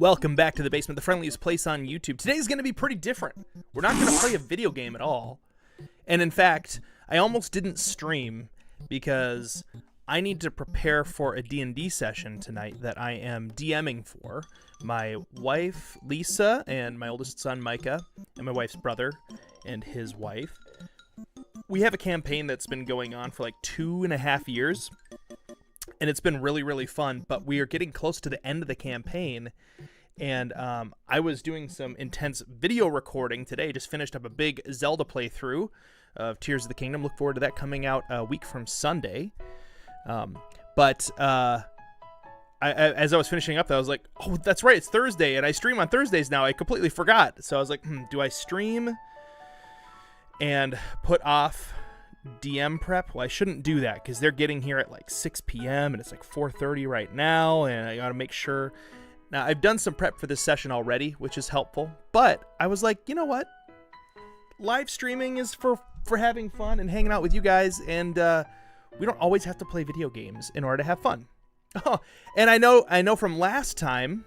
Welcome back to the basement, the friendliest place on YouTube. Today's going to be pretty different. We're not going to play a video game at all. And in fact, I almost didn't stream because I need to prepare for a D&D session tonight that I am DMing for. My wife, Lisa, and my oldest son, Micah, and my wife's brother and his wife. We have a campaign that's been going on for like 2.5 years. And it's been really, really fun, but we are getting close to the end of the campaign, and I was doing some intense video recording today, just finished up a big Zelda playthrough of Tears of the Kingdom. Look forward to that coming out a week from Sunday. As I was finishing up, I was like, oh, that's right, it's Thursday, and I stream on Thursdays now. I completely forgot. So I was like, do I stream and put off DM prep? Well, I shouldn't do that because they're getting here at like 6 p.m. and it's like 4:30 right now, and I gotta make sure. Now, I've done some prep for this session already, which is helpful, but I was like, you know what? Live streaming is for having fun and hanging out with you guys, and we don't always have to play video games in order to have fun. Oh, and I know from last time,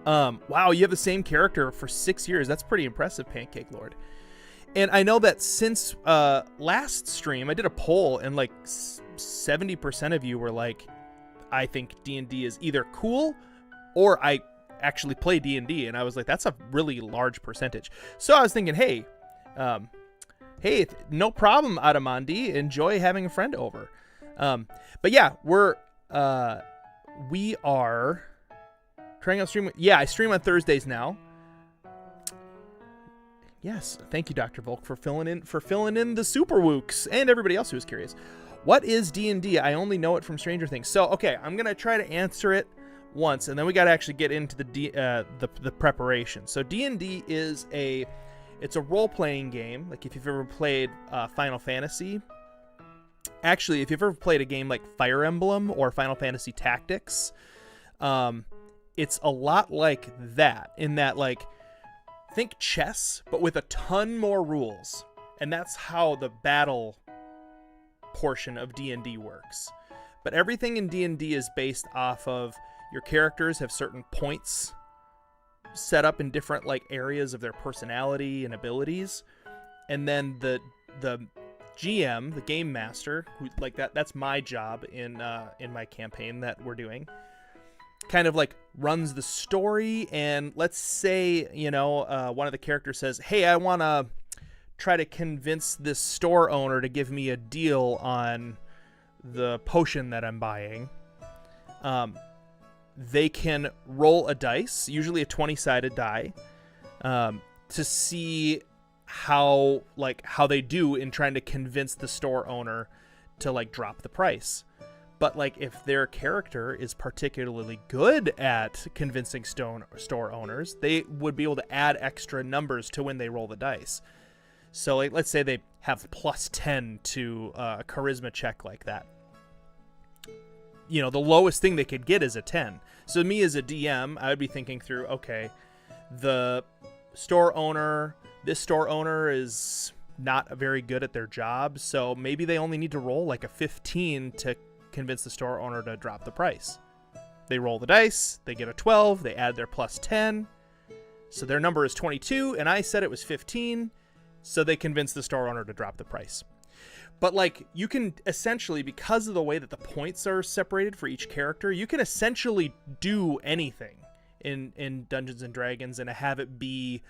wow, you have the same character for 6 years. That's pretty impressive, Pancake Lord. And I know that since last stream, I did a poll, and like 70% of you were like, I think D&D is either cool or I actually play D&D. And I was like, that's a really large percentage. So I was thinking, hey, no problem, Adamandi. Enjoy having a friend over. But yeah, we are trying out stream. Yeah, I stream on Thursdays now. Yes, thank you, Dr. Volk, for filling in the super wooks and everybody else who was curious. What is D&D? I only know it from Stranger Things. So, okay, I'm gonna try to answer it once, and then we got to actually get into the preparation. So, D&D is it's a role-playing game. Like if you've ever played Final Fantasy. Actually, if you've ever played a game like Fire Emblem or Final Fantasy Tactics, it's a lot like that. In that, like, think chess, but with a ton more rules. And that's how the battle portion of D&D works. But everything in D&D is based off of your characters have certain points set up in different like areas of their personality and abilities. And then the GM, the game master, who like that's my job in my campaign that we're doing, kind of like runs the story. And let's say, one of the characters says, hey, I want to try to convince this store owner to give me a deal on the potion that I'm buying. They can roll a dice, usually a 20-sided die, to see how they do in trying to convince the store owner to like drop the price. But like if their character is particularly good at convincing store owners, they would be able to add extra numbers to when they roll the dice. So like, let's say they have +10 to a charisma check like that. The lowest thing they could get is a 10. So me as a DM, I would be thinking through, okay, this store owner is not very good at their job, so maybe they only need to roll like a 15 to convince the store owner to drop the price. They roll the dice, they get a 12, they add their +10, so their number is 22, and I said it was 15, so they convince the store owner to drop the price. But like you can essentially, because of the way that the points are separated for each character, you can essentially do anything in Dungeons and Dragons and have it be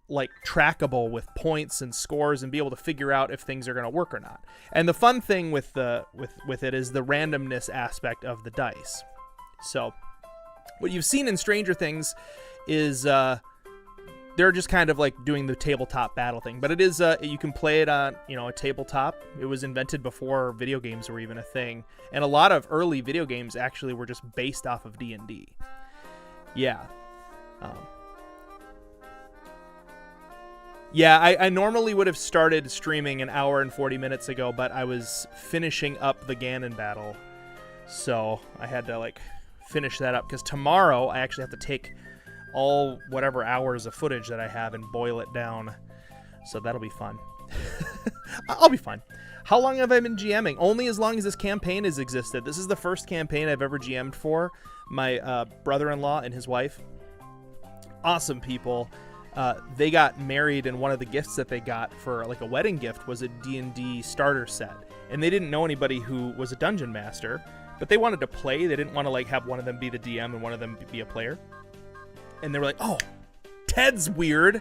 like trackable with points and scores and be able to figure out if things are going to work or not. And the fun thing with it is the randomness aspect of the dice. So what you've seen in Stranger Things is they're just kind of like doing the tabletop battle thing, but it is you can play it on a tabletop. It was invented before video games were even a thing, and a lot of early video games actually were just based off of D&D. Yeah. Yeah, I normally would have started streaming an hour and 40 minutes ago, but I was finishing up the Ganon battle, so I had to like finish that up because tomorrow I actually have to take all whatever hours of footage that I have and boil it down, so that'll be fun. I'll be fine. How long have I been GMing? Only as long as this campaign has existed. This is the first campaign I've ever GM'd for. My brother-in-law and his wife. Awesome people. They got married, and one of the gifts that they got for like a wedding gift was a D&D starter set. And they didn't know anybody who was a dungeon master, but they wanted to play. They didn't want to like have one of them be the DM and one of them be a player. And they were like, "Oh, Ted's weird.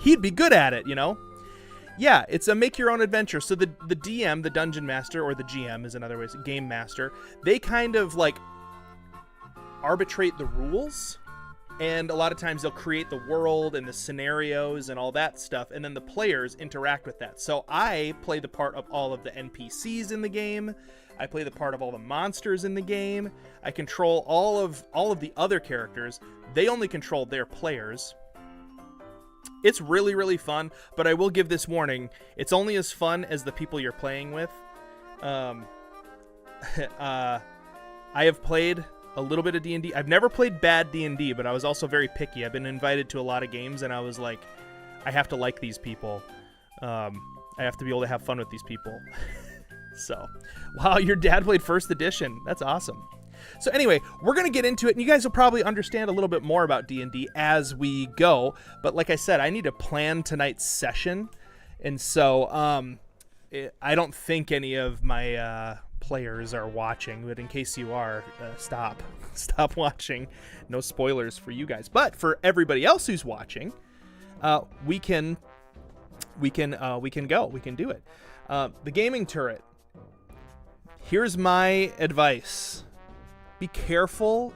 He'd be good at it, you know?" Yeah, it's a make your own adventure. So the DM, the dungeon master, or the GM is another way, game master, they kind of like arbitrate the rules, and a lot of times they'll create the world and the scenarios and all that stuff, and then the players interact with that. So I play the part of all of the NPCs in the game. I play the part of all the monsters in the game. I control all of the other characters. They only control their players. It's really, really fun, but I will give this warning. It's only as fun as the people you're playing with. I have played a little bit of D&D. I've never played bad D&D, but I was also very picky. I've been invited to a lot of games, and I was like, I have to like these people. I have to be able to have fun with these people. So, wow, your dad played first edition. That's awesome. So anyway, we're going to get into it, and you guys will probably understand a little bit more about D&D as we go. But like I said, I need to plan tonight's session. And so I don't think any of my players are watching. But in case you are, stop watching. No spoilers for you guys. But for everybody else who's watching, we can go. We can do it. The gaming turret. Here's my advice. Be careful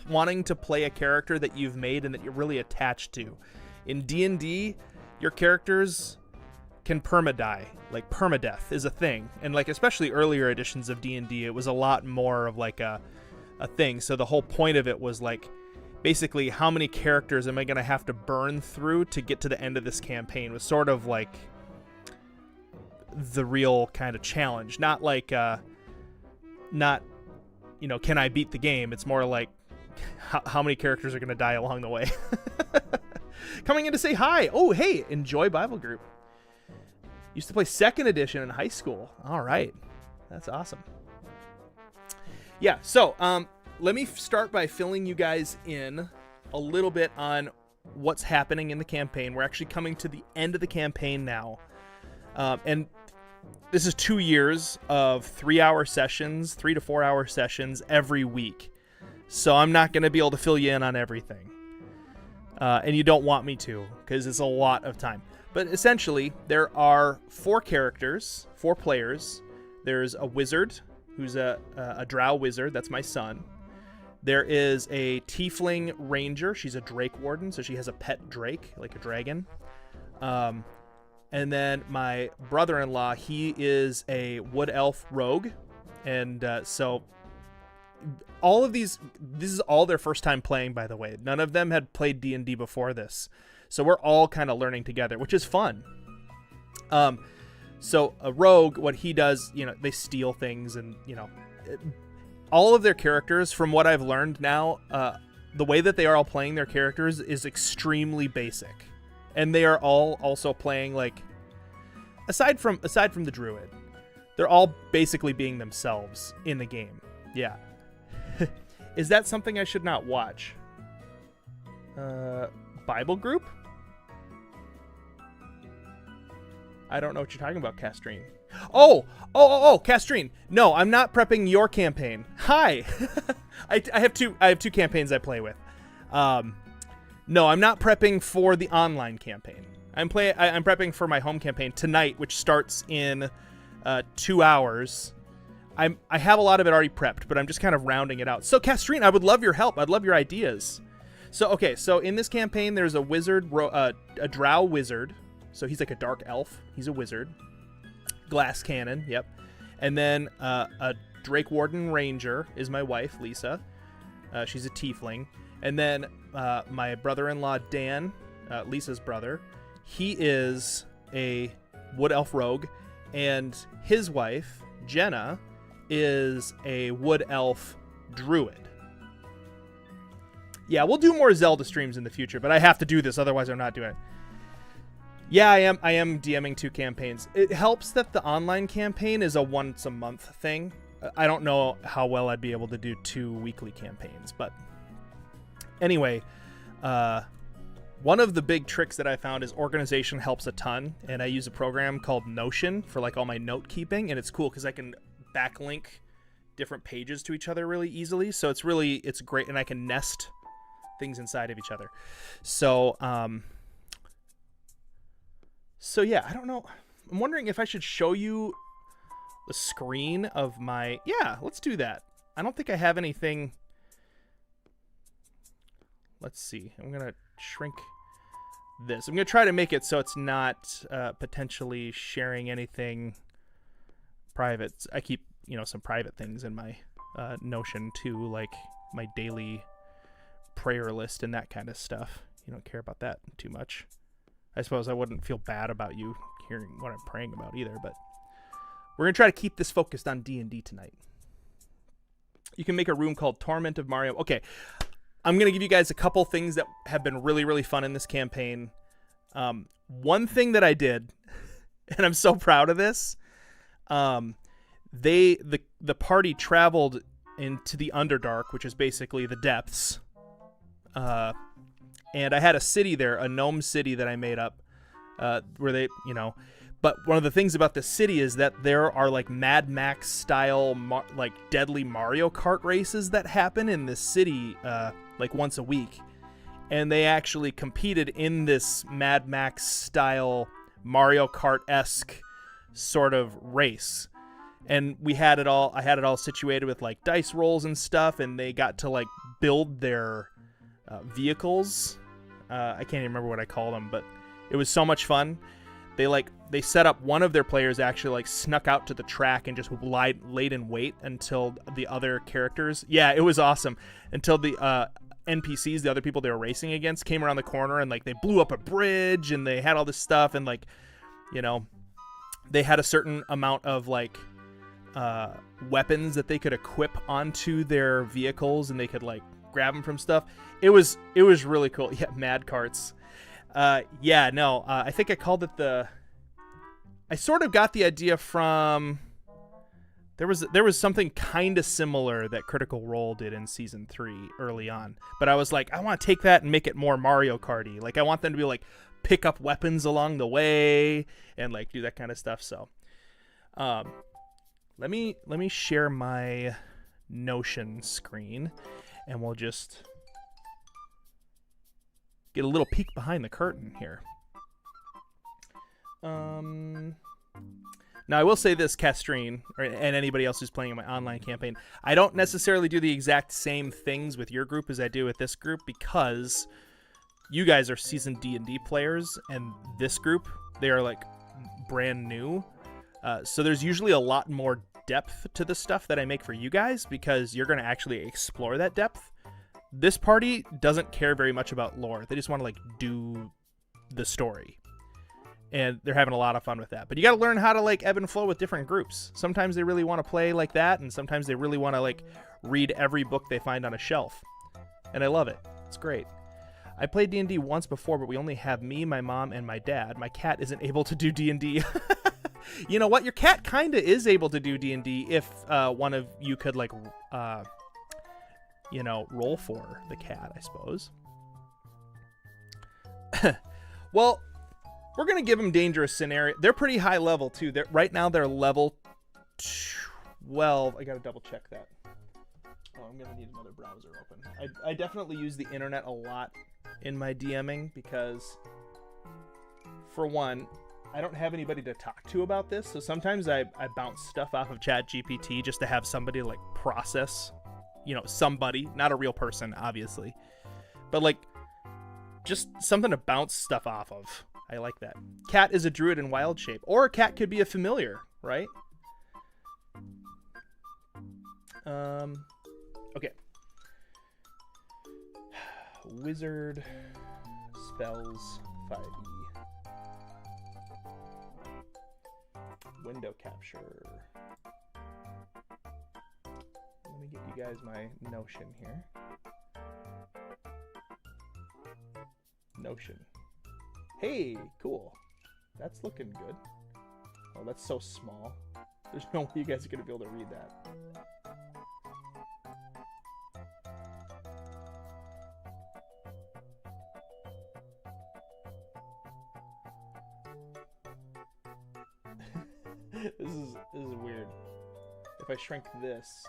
wanting to play a character that you've made and that you're really attached to. In D&D, your characters can perma-die. Like, permadeath is a thing. And, like, especially earlier editions of D&D, it was a lot more of, like, a thing. So the whole point of it was, like, basically how many characters am I going to have to burn through to get to the end of this campaign was sort of, like, the real kind of challenge. Not, like, not... you know, can I beat the game? It's more like how many characters are going to die along the way. Coming in to say hi. Oh, hey, enjoy Bible group. Used to play 2nd edition in high school. All right. That's awesome. Yeah, so let me start by filling you guys in a little bit on what's happening in the campaign. We're actually coming to the end of the campaign now. And this is 2 years of 3-hour sessions, 3 to 4 hour sessions every week. So I'm not going to be able to fill you in on everything. And you don't want me to, because it's a lot of time. But essentially, there are 4 characters, 4 players. There's a wizard, who's a drow wizard. That's my son. There is a tiefling ranger. She's a drake warden, so she has a pet drake, like a dragon. And then my brother-in-law, he is a wood elf rogue. And so all of this is all their first time playing, by the way. None of them had played D&D before this. So we're all kind of learning together, which is fun. So a rogue, what he does, you know, they steal things and, you know, all of their characters, from what I've learned now, the way that they are all playing their characters is extremely basic. And they are all also playing, like, aside from the druid, they're all basically being themselves in the game. Yeah. Is that something I should not watch? Bible group? I don't know what you're talking about, Castrine. Oh, Castrine. No, I'm not prepping your campaign. Hi. I have two campaigns I play with. No, I'm not prepping for the online campaign. I'm prepping for my home campaign tonight, which starts in 2 hours. I have a lot of it already prepped, but I'm just kind of rounding it out. So, Castrine, I would love your help. I'd love your ideas. So, okay, so in this campaign, there's a wizard, a drow wizard. So he's like a dark elf. He's a wizard. Glass cannon, yep. And then a drake warden ranger is my wife, Lisa. She's a tiefling. And then my brother-in-law, Dan, Lisa's brother, he is a wood elf rogue. And his wife, Jenna, is a wood elf druid. Yeah, we'll do more Zelda streams in the future, but I have to do this, otherwise I'm not doing it. Yeah, I am DMing 2 campaigns. It helps that the online campaign is a once a month thing. I don't know how well I'd be able to do 2 weekly campaigns, but anyway, one of the big tricks that I found is organization helps a ton, and I use a program called Notion for like all my note keeping, and it's cool because I can backlink different pages to each other really easily. So it's great, and I can nest things inside of each other. So yeah, I don't know. I'm wondering if I should show you the screen of my... Yeah, let's do that. I don't think I have anything... Let's see. I'm going to shrink this. I'm going to try to make it so it's not potentially sharing anything private. I keep, some private things in my Notion too, like my daily prayer list and that kind of stuff. You don't care about that too much. I suppose I wouldn't feel bad about you hearing what I'm praying about either, but we're going to try to keep this focused on D&D tonight. You can make a room called Torment of Mario. Okay, I'm going to give you guys a couple things that have been really, really fun in this campaign. One thing that I did, and I'm so proud of this, the party traveled into the Underdark, which is basically the depths, and I had a city there, a gnome city that I made up, where they, but one of the things about the city is that there are like Mad Max style, like deadly Mario Kart races that happen in this city, like once a week. And they actually competed in this Mad Max style Mario Kart-esque sort of race. And I had it all situated with like dice rolls and stuff, and they got to like build their vehicles. I can't even remember what I called them, but it was so much fun. They set up one of their players actually like snuck out to the track and just laid in wait until the other characters. Yeah, it was awesome. Until the NPCs, the other people they were racing against, came around the corner and like they blew up a bridge and they had all this stuff, and like, they had a certain amount of like weapons that they could equip onto their vehicles, and they could like grab them from stuff. It was really cool. Yeah, mad carts. I think I called it I sort of got the idea from, there was something kind of similar that Critical Role did in season 3 early on, but I was like, I want to take that and make it more Mario Karty. Like I want them to be like pick up weapons along the way and like do that kind of stuff. So, let me share my Notion screen, and we'll just get a little peek behind the curtain here. Now, I will say this, Castrine, and anybody else who's playing in my online campaign, I don't necessarily do the exact same things with your group as I do with this group, because you guys are seasoned D&D players, and this group, they are like brand new. So there's usually a lot more depth to the stuff that I make for you guys, because you're going to actually explore that depth. This party doesn't care very much about lore. They just want to like do the story. And they're having a lot of fun with that. But you got to learn how to like ebb and flow with different groups. Sometimes they really want to play like that, and sometimes they really want to like read every book they find on a shelf. And I love it. It's great. I played D&D once before, but we only have me, my mom, and my dad. My cat isn't able to do D&D. You know what? Your cat kind of is able to do D&D if one of you could like, roll for the cat, I suppose. Well, we're going to give them dangerous scenario. They're pretty high level, too. Right now, they're level 12. I got to double check that. Oh, I'm going to need another browser open. I definitely use the internet a lot in my DMing because, for one, I don't have anybody to talk to about this. So sometimes I bounce stuff off of ChatGPT just to have somebody like process, somebody, not a real person, obviously, but like just something to bounce stuff off of. I like that. Cat is a druid in wild shape, or a cat could be a familiar, right? Okay. Wizard spells 5e. Window capture. Let me get you guys my Notion here. Notion. Hey, cool. That's looking good. Oh, that's so small. There's no way you guys are going to be able to read that. This is weird. If I shrink this,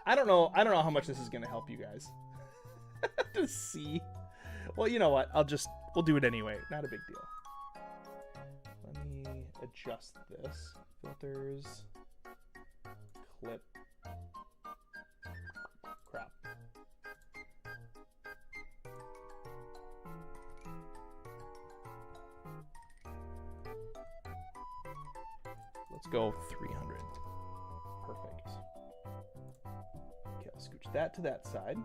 I don't know how much this is going to help you guys to see. Well, you know what? We'll do it anyway. Not a big deal. Let me adjust this. Filters. Clip. Crap. Let's go 300. Perfect. Okay, I'll scooch that to that side.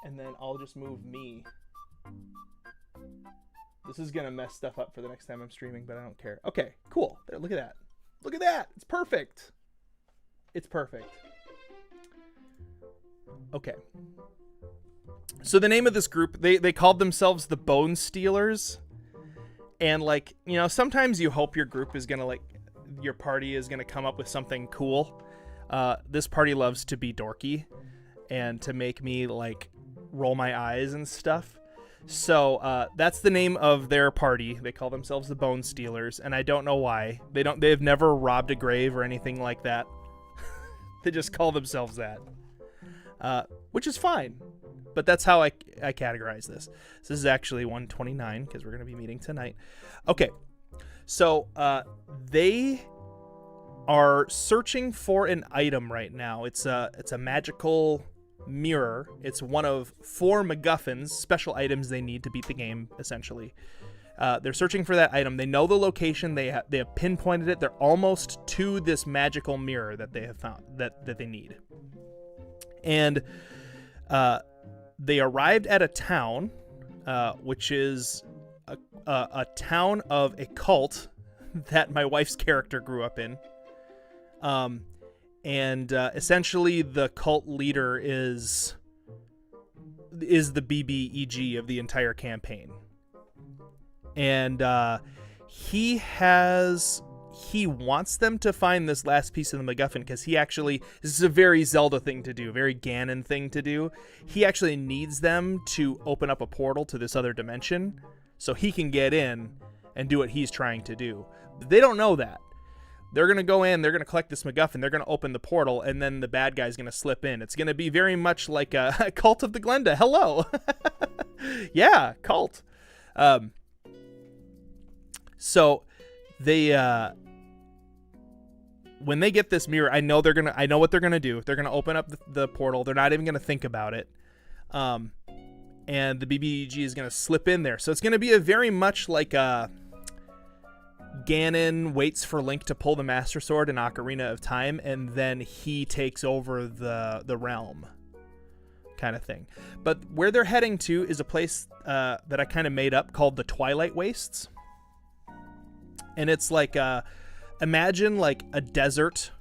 And then I'll just move me. This is gonna mess stuff up for the next time I'm streaming, but I don't care. Okay, cool. There, look at that. Look at that. It's perfect. It's perfect. Okay. So the name of this group, they called themselves the Bone Stealers. And like, you know, sometimes you hope your group is gonna your party is gonna come up with something cool. This party loves to be dorky and to make me like roll my eyes and stuff. So that's the name of their party. They call themselves the Bone Stealers, and I don't know why. They've never robbed a grave or anything like that. They just call themselves that, which is fine. But that's how I categorize this. So this is actually 129 because we're going to be meeting tonight. Okay, so they are searching for an item right now. It's a magical mirror. It's one of 4 MacGuffins, special items they need to beat the game, essentially. They're searching for that item. They know the location. They have pinpointed it. They're almost to this magical mirror that they have found that they need. And they arrived at a town, which is a town of a cult that my wife's character grew up in. And essentially the cult leader is the BBEG of the entire campaign. And he wants them to find this last piece of the MacGuffin because this is a very Zelda thing to do, very Ganon thing to do. He actually needs them to open up a portal to this other dimension so he can get in and do what he's trying to do. But they don't know that. They're going to go in, they're going to collect this MacGuffin, they're going to open the portal, and then the bad guy's going to slip in. It's going to be very much like a Cult of the Glenda. Hello. Yeah, cult. So they when they get this mirror, I know what they're gonna do. They're gonna open up the portal. They're not even gonna think about it. And the BBEG is gonna slip in there. So it's gonna be a very much like Ganon waits for Link to pull the Master Sword in Ocarina of Time, and then he takes over the realm, kind of thing. But where they're heading to is a place that I kind of made up called the Twilight Wastes. And it's like imagine like a desert,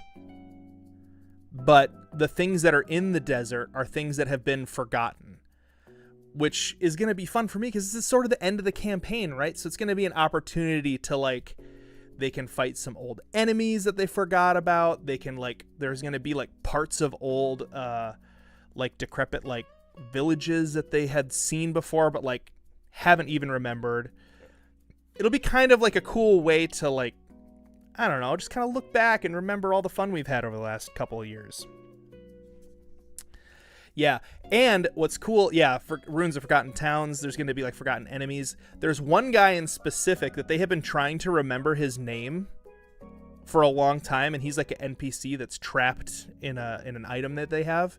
but the things that are in the desert are things that have been forgotten, which is going to be fun for me because this is sort of the end of the campaign, right? So it's going to be an opportunity to they can fight some old enemies that they forgot about. They can there's going to be parts of old decrepit villages that they had seen before but haven't even remembered. It'll be kind of a cool way to I don't know, just kind of look back and remember all the fun we've had over the last couple of years. Yeah, and what's cool, for Ruins of Forgotten Towns, there's going to be forgotten enemies. There's one guy in specific that they have been trying to remember his name for a long time, and he's an NPC that's trapped in an item that they have,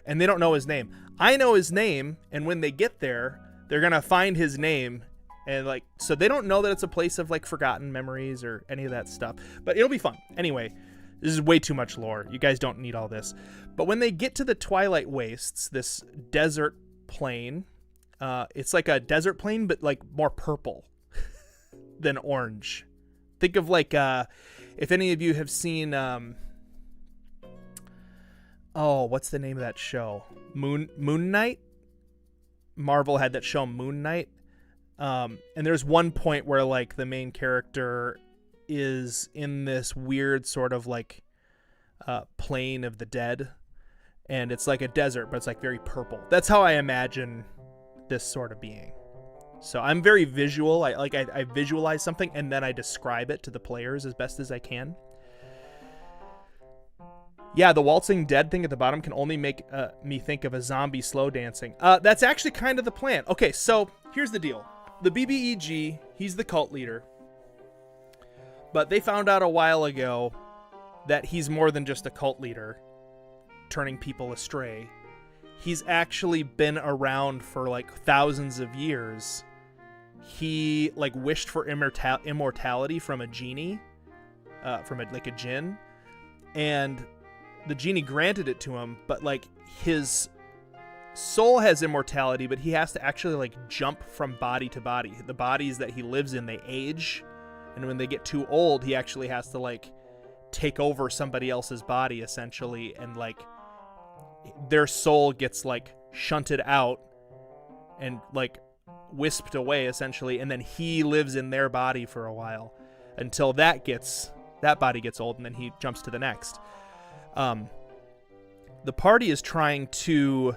and they don't know his name. I know his name, and when they get there, they're going to find his name. And so they don't know that it's a place of forgotten memories or any of that stuff, but it'll be fun. Anyway, this is way too much lore. You guys don't need all this. But when they get to the Twilight Wastes, this desert plain, it's like a desert plain, but more purple than orange. Think of if any of you have seen, what's the name of that show? Moon Knight? Marvel had that show Moon Knight. And there's one point where like the main character is in this weird sort of like plane of the dead, and it's like a desert, but it's like very purple. That's how I imagine this sort of being. So I'm very visual. I visualize something and then I describe it to the players as best as I can. Yeah, the waltzing dead thing at the bottom can only make me think of a zombie slow dancing. That's actually kind of the plan. Okay, so here's the deal. The BBEG, he's the cult leader. But they found out a while ago that he's more than just a cult leader, turning people astray. He's actually been around for like thousands of years. He like wished for immortality from a genie, from a jinn, and the genie granted it to him. But like his soul has immortality, but he has to actually like jump from body to body. The bodies that he lives in, they age, and when they get too old, he actually has to like take over somebody else's body essentially, and like their soul gets like shunted out and like wisped away essentially, and then he lives in their body for a while until that body gets old, and then he jumps to the next. The party is trying to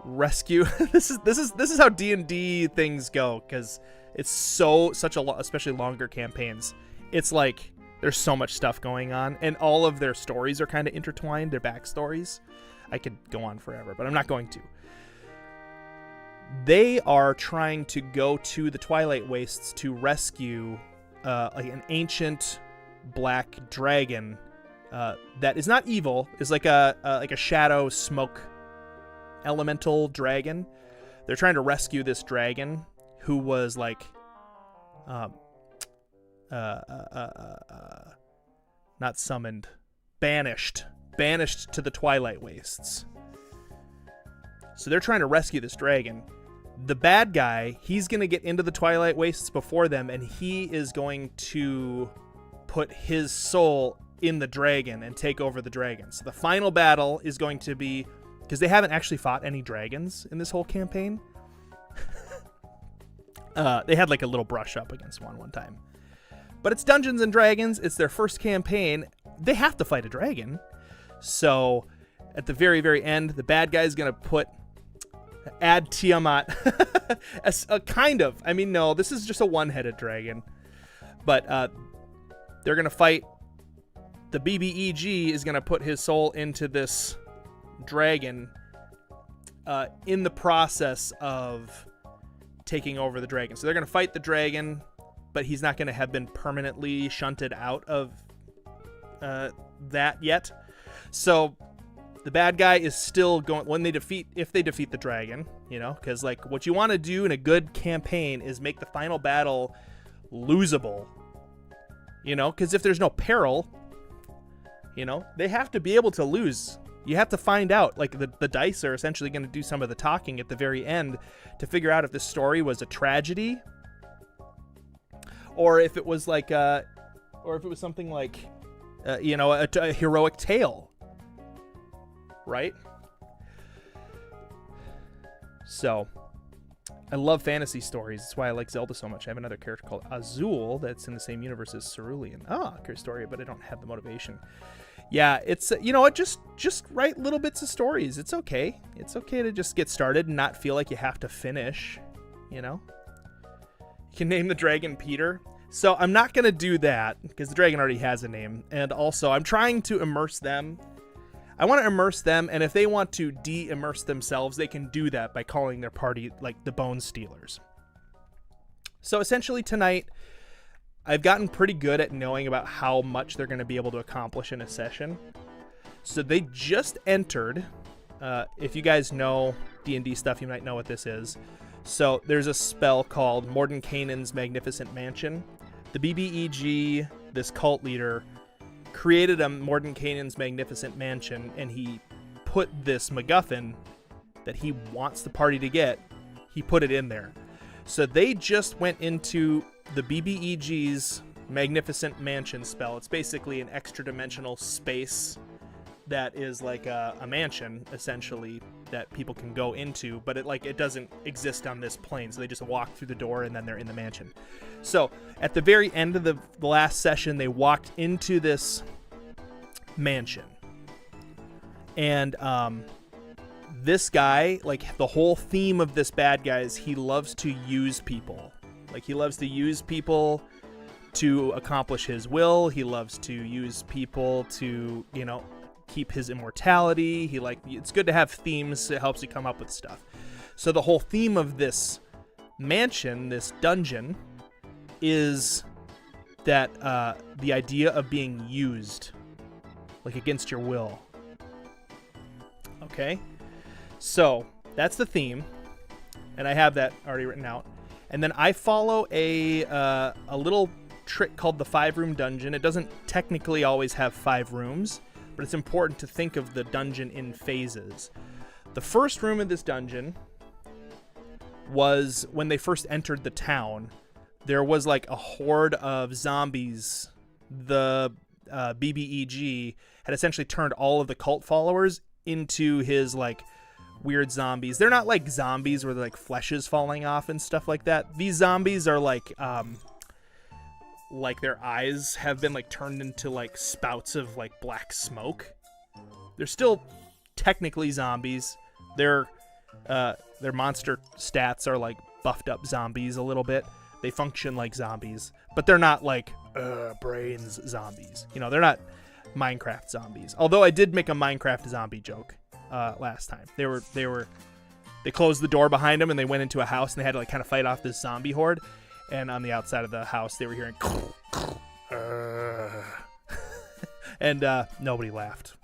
rescue this is how D&D things go, because it's such a lot, especially longer campaigns. It's like there's so much stuff going on, and all of their stories are kind of intertwined, their backstories. I could go on forever, but I'm not going to. They are trying to go to the Twilight Wastes to rescue like an ancient black dragon that is not evil, is like a shadow smoke elemental dragon. They're trying to rescue this dragon who was like not summoned, banished to the Twilight Wastes. So they're trying to rescue this dragon. The bad guy, he's going to get into the Twilight Wastes before them, and he is going to put his soul in the dragon and take over the dragon. So the final battle is going to be, because they haven't actually fought any dragons in this whole campaign. They had like a little brush up against one time. But it's Dungeons and Dragons. It's their first campaign. They have to fight a dragon. So at the very, very end, the bad guy is going to add Tiamat as a kind of, I mean, no, this is just a one-headed dragon, but they're going to fight. The BBEG is going to put his soul into this dragon in the process of taking over the dragon. So they're going to fight the dragon, but he's not going to have been permanently shunted out of that yet. So the bad guy is still going if they defeat the dragon, you know, because like what you want to do in a good campaign is make the final battle losable, you know, because if there's no peril, you know, they have to be able to lose. You have to find out, like the dice are essentially going to do some of the talking at the very end to figure out if the story was a tragedy or if it was like or if it was something like you know, a heroic tale. Right? So, I love fantasy stories. That's why I like Zelda so much. I have another character called Azul that's in the same universe as Cerulean. Great story, but I don't have the motivation. Yeah, it's, you know what, just write little bits of stories. It's okay. It's okay to just get started and not feel like you have to finish, you know? You can name the dragon Peter. So, I'm not going to do that because the dragon already has a name. And also, I'm trying to immerse them. I want to immerse them, and if they want to de-immerse themselves, they can do that by calling their party like the Bone Stealers. So essentially tonight, I've gotten pretty good at knowing about how much they're going to be able to accomplish in a session. So they just entered. If you guys know D&D stuff, you might know what this is. So there's a spell called Mordenkainen's Magnificent Mansion. The BBEG, this cult leader, created a Mordenkainen's Magnificent Mansion, and he put this MacGuffin that he wants the party to get, he put it in there. So they just went into the BBEG's Magnificent Mansion spell. It's basically an extra dimensional space that is like a mansion essentially that people can go into, but it doesn't exist on this plane, so they just walk through the door and then they're in the mansion. So at the very end of the last session, they walked into this mansion, and this guy, like, the whole theme of this bad guy is he loves to use people. Like, he loves to use people to accomplish his will. He loves to use people to, you know, keep his immortality. It's good to have themes. It helps you come up with stuff. So the whole theme of this mansion, this dungeon, is that the idea of being used, like, against your will. Okay? So that's the theme, and I have that already written out. And then I follow a little trick called the 5-room dungeon. It doesn't technically always have 5 rooms, but it's important to think of the dungeon in phases. The first room of this dungeon was when they first entered the town. There was like a horde of zombies. The BBEG had essentially turned all of the cult followers into his, like, weird zombies. They're not like zombies where like flesh is falling off and stuff like that. These zombies are like their eyes have been like turned into like spouts of like black smoke. They're still technically zombies. Their monster stats are like buffed up zombies a little bit. They function like zombies, but they're not like brains zombies. You know, they're not Minecraft zombies. Although I did make a Minecraft zombie joke last time. They closed the door behind them and they went into a house and they had to like kind of fight off this zombie horde. And on the outside of the house, they were hearing and nobody laughed.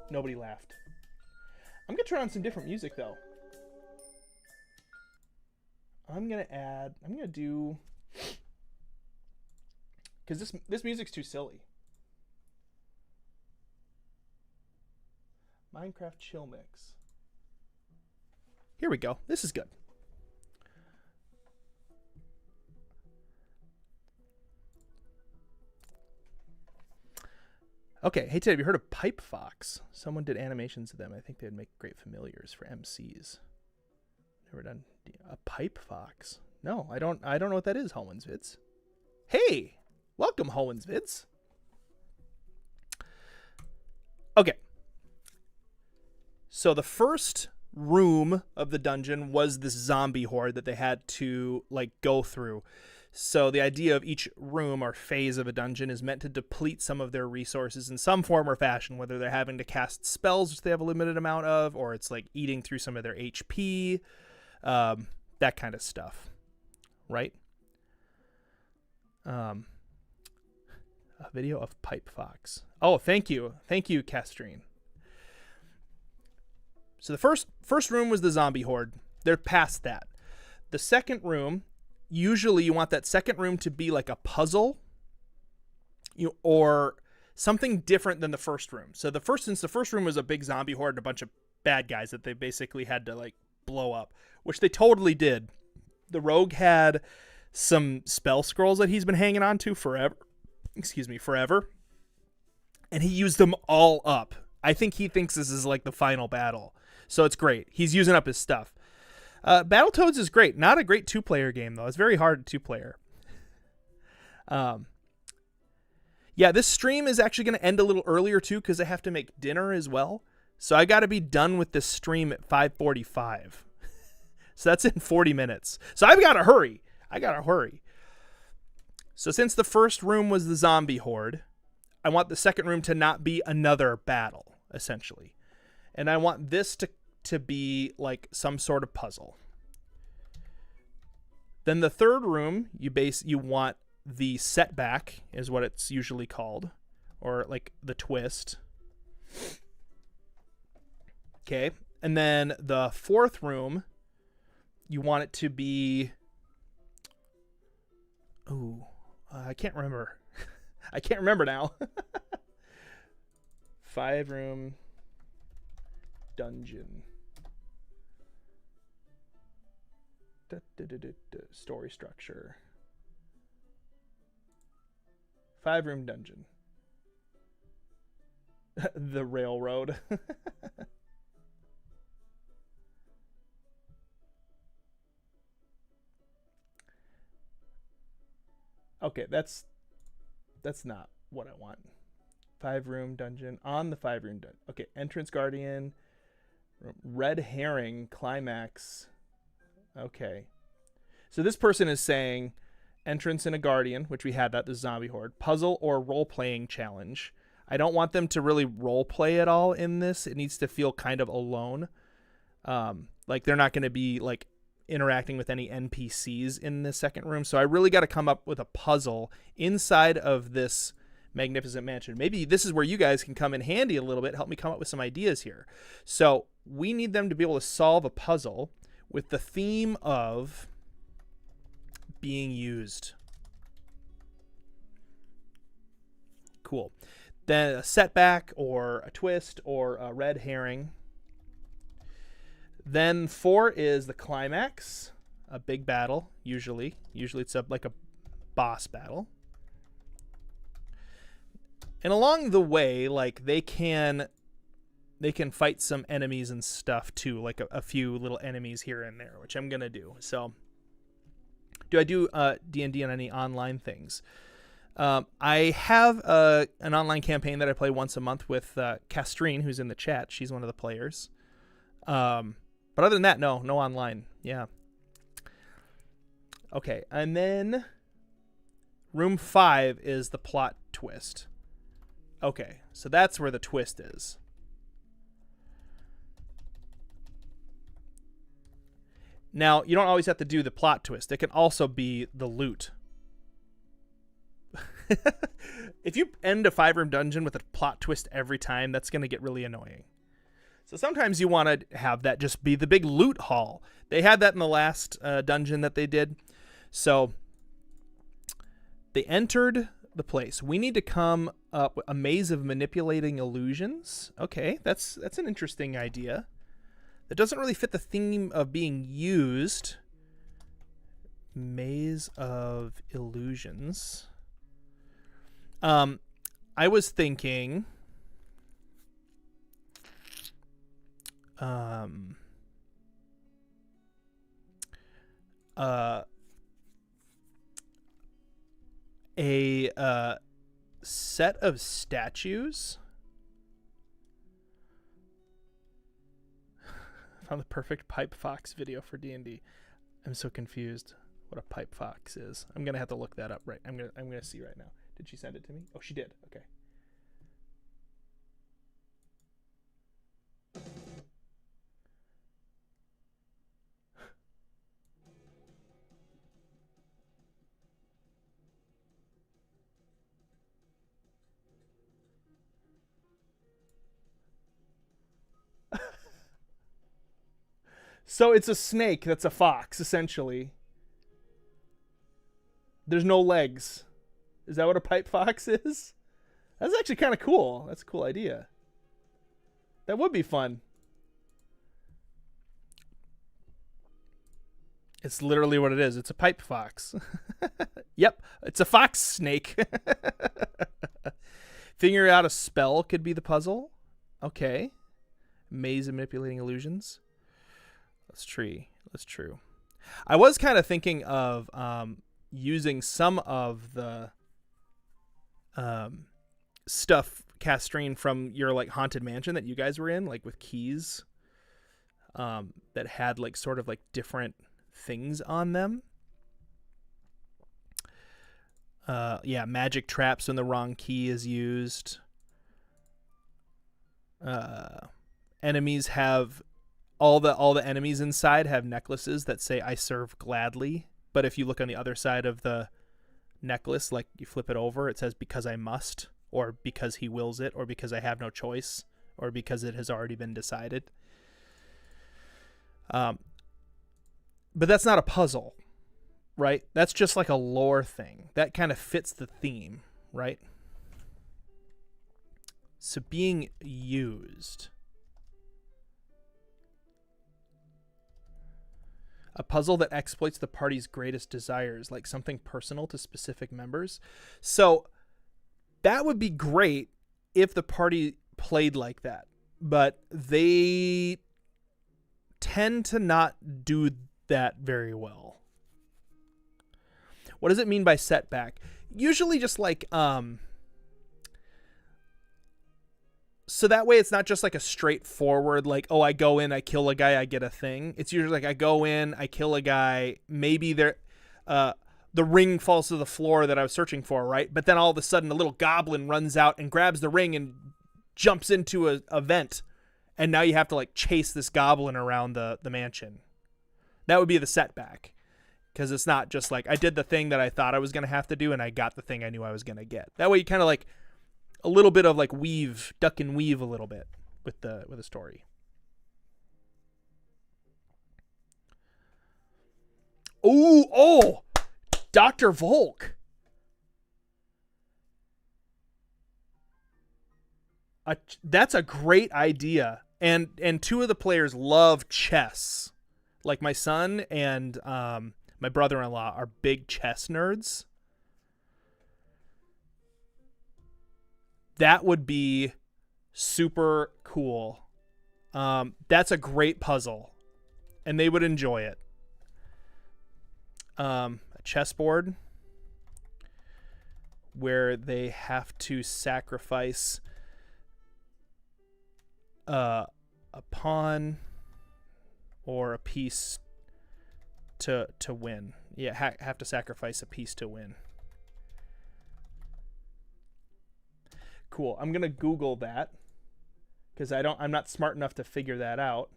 Nobody laughed. I'm gonna turn on some different music though. I'm gonna do, because this music's too silly. Minecraft chill mix. Here we go. This is good. Okay. Hey, Ted, have you heard of Pipe Fox? Someone did animations of them. I think they'd make great familiars for MCs. Never done a Pipe Fox. No, I don't know what that is, Hohen's Vids. Hey, welcome, Hohen's Vids. Okay. So the first room of the dungeon was this zombie horde that they had to like go through. So the idea of each room or phase of a dungeon is meant to deplete some of their resources in some form or fashion, whether they're having to cast spells, which they have a limited amount of, or it's like eating through some of their HP, that kind of stuff, right? A video of Pipe Fox. Oh, thank you, Castrine. So the first room was the zombie horde. They're past that. The second room, usually you want that second room to be like a puzzle, or something different than the first room. So since the first room was a big zombie horde and a bunch of bad guys that they basically had to like blow up, which they totally did. The rogue had some spell scrolls that he's been hanging on to forever. And he used them all up. I think he thinks this is like the final battle. So it's great. He's using up his stuff. Battletoads is great. Not a great 2-player game, though. It's very hard 2-player. Yeah, this stream is actually going to end a little earlier, too, because I have to make dinner as well. So I got to be done with this stream at 5:45. So that's in 40 minutes. So I've got to hurry. So since the first room was the zombie horde, I want the second room to not be another battle, essentially. And I want this to be like some sort of puzzle. Then the third room, you want the setback, is what it's usually called, or like the twist. Okay. And then the fourth room, you want it to be, I can't remember. I can't remember now. 5-room dungeon. Story structure. 5-room dungeon. The railroad. Okay, that's not what I want. 5-room dungeon on the 5-room dungeon. Okay, entrance guardian, red herring, climax. Okay, so this person is saying entrance in a guardian, which we had that, the zombie horde, puzzle or role-playing challenge. I don't want them to really role-play at all in this. It needs to feel kind of alone. Like they're not going to be like interacting with any NPCs in the second room. So I really got to come up with a puzzle inside of this magnificent mansion. Maybe this is where you guys can come in handy a little bit, help me come up with some ideas here. So we need them to be able to solve a puzzle with the theme of being used. Cool. Then a setback or a twist or a red herring. Then 4 is the climax, a big battle, usually. Usually it's like a boss battle. And along the way, like they can fight some enemies and stuff too, like a few little enemies here and there, which I'm going to do. So do I do D&D on any online things? I have an online campaign that I play once a month with Castrine, who's in the chat. She's one of the players. But other than that, no online. Yeah. Okay, and then room 5 is the plot twist. Okay, so that's where the twist is. Now, you don't always have to do the plot twist. It can also be the loot. If you end a 5-room dungeon with a plot twist every time, that's going to get really annoying. So sometimes you want to have that just be the big loot haul. They had that in the last dungeon that they did. So they entered the place. We need to come up with a maze of manipulating illusions. Okay, that's an interesting idea. That doesn't really fit the theme of being used. Maze of illusions. I was thinking a set of statues. Found the perfect pipe fox video for D&D. I'm so confused what a pipe fox is. I'm gonna have to look that up. Right, I'm gonna see right now. Did she send it to me? Oh, she did. Okay. So it's a snake that's a fox, essentially. There's no legs. Is that what a pipe fox is? That's actually kind of cool. That's a cool idea. That would be fun. It's literally what it is. It's a pipe fox. Yep, it's a fox snake. Figure out a spell could be the puzzle. Okay. Maze of manipulating illusions. That's true. I was kind of thinking of using some of the stuff, Castrine, from your like haunted mansion that you guys were in, like with keys that had like sort of like different things on them. Yeah, magic traps when the wrong key is used. Enemies have all the enemies inside have necklaces that say "I serve gladly," but if you look on the other side of the necklace, like you flip it over, it says "because I must," or "because he wills it," or "because I have no choice," or "because it has already been decided." But that's not a puzzle, right? That's just like a lore thing. That kind of fits the theme, right? So being used. A puzzle that exploits the party's greatest desires, like something personal to specific members. So That would be great if the party played like that, but they tend to not do that very well. What does it mean by setback? Usually just like, so that way it's not just like a straightforward, like, oh, I go in, I kill a guy, I get a thing. It's usually like I go in, I kill a guy, maybe the ring falls to the floor that I was searching for, right? But then all of a sudden a little goblin runs out and grabs the ring and jumps into a vent. And now you have to like chase this goblin around the mansion. That would be the setback. Because it's not just like I did the thing that I thought I was going to have to do and I got the thing I knew I was going to get. That way you kind of like a little bit of like duck and weave a little bit with the story. Oh, Dr. Volk. That's a great idea. And two of the players love chess. Like my son and my brother-in-law are big chess nerds. That would be super cool. That's a great puzzle. And they would enjoy it. A chessboard where they have to sacrifice a pawn or a piece to win. Yeah, have to sacrifice a piece to win. Cool. I'm gonna Google that because I'm not smart enough to figure that out.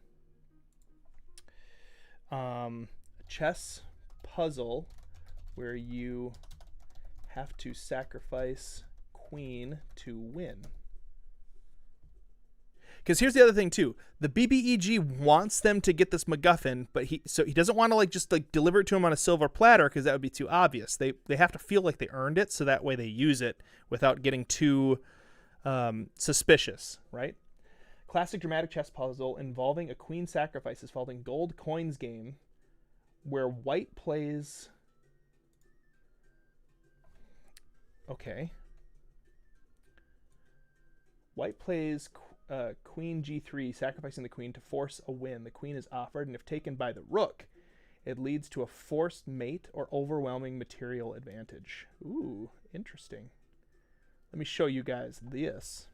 Chess puzzle where you have to sacrifice queen to win. Because here's the other thing too. The BBEG wants them to get this MacGuffin, but he doesn't want to like just like deliver it to him on a silver platter because that would be too obvious. They have to feel like they earned it, so that way they use it without getting too suspicious, right? Classic dramatic chess puzzle involving a queen sacrifices following gold coins game, where white plays. Okay. White plays queen g3, sacrificing the queen to force a win. The queen is offered, and if taken by the rook, it leads to a forced mate or overwhelming material advantage. Ooh, interesting. Let me show you guys this.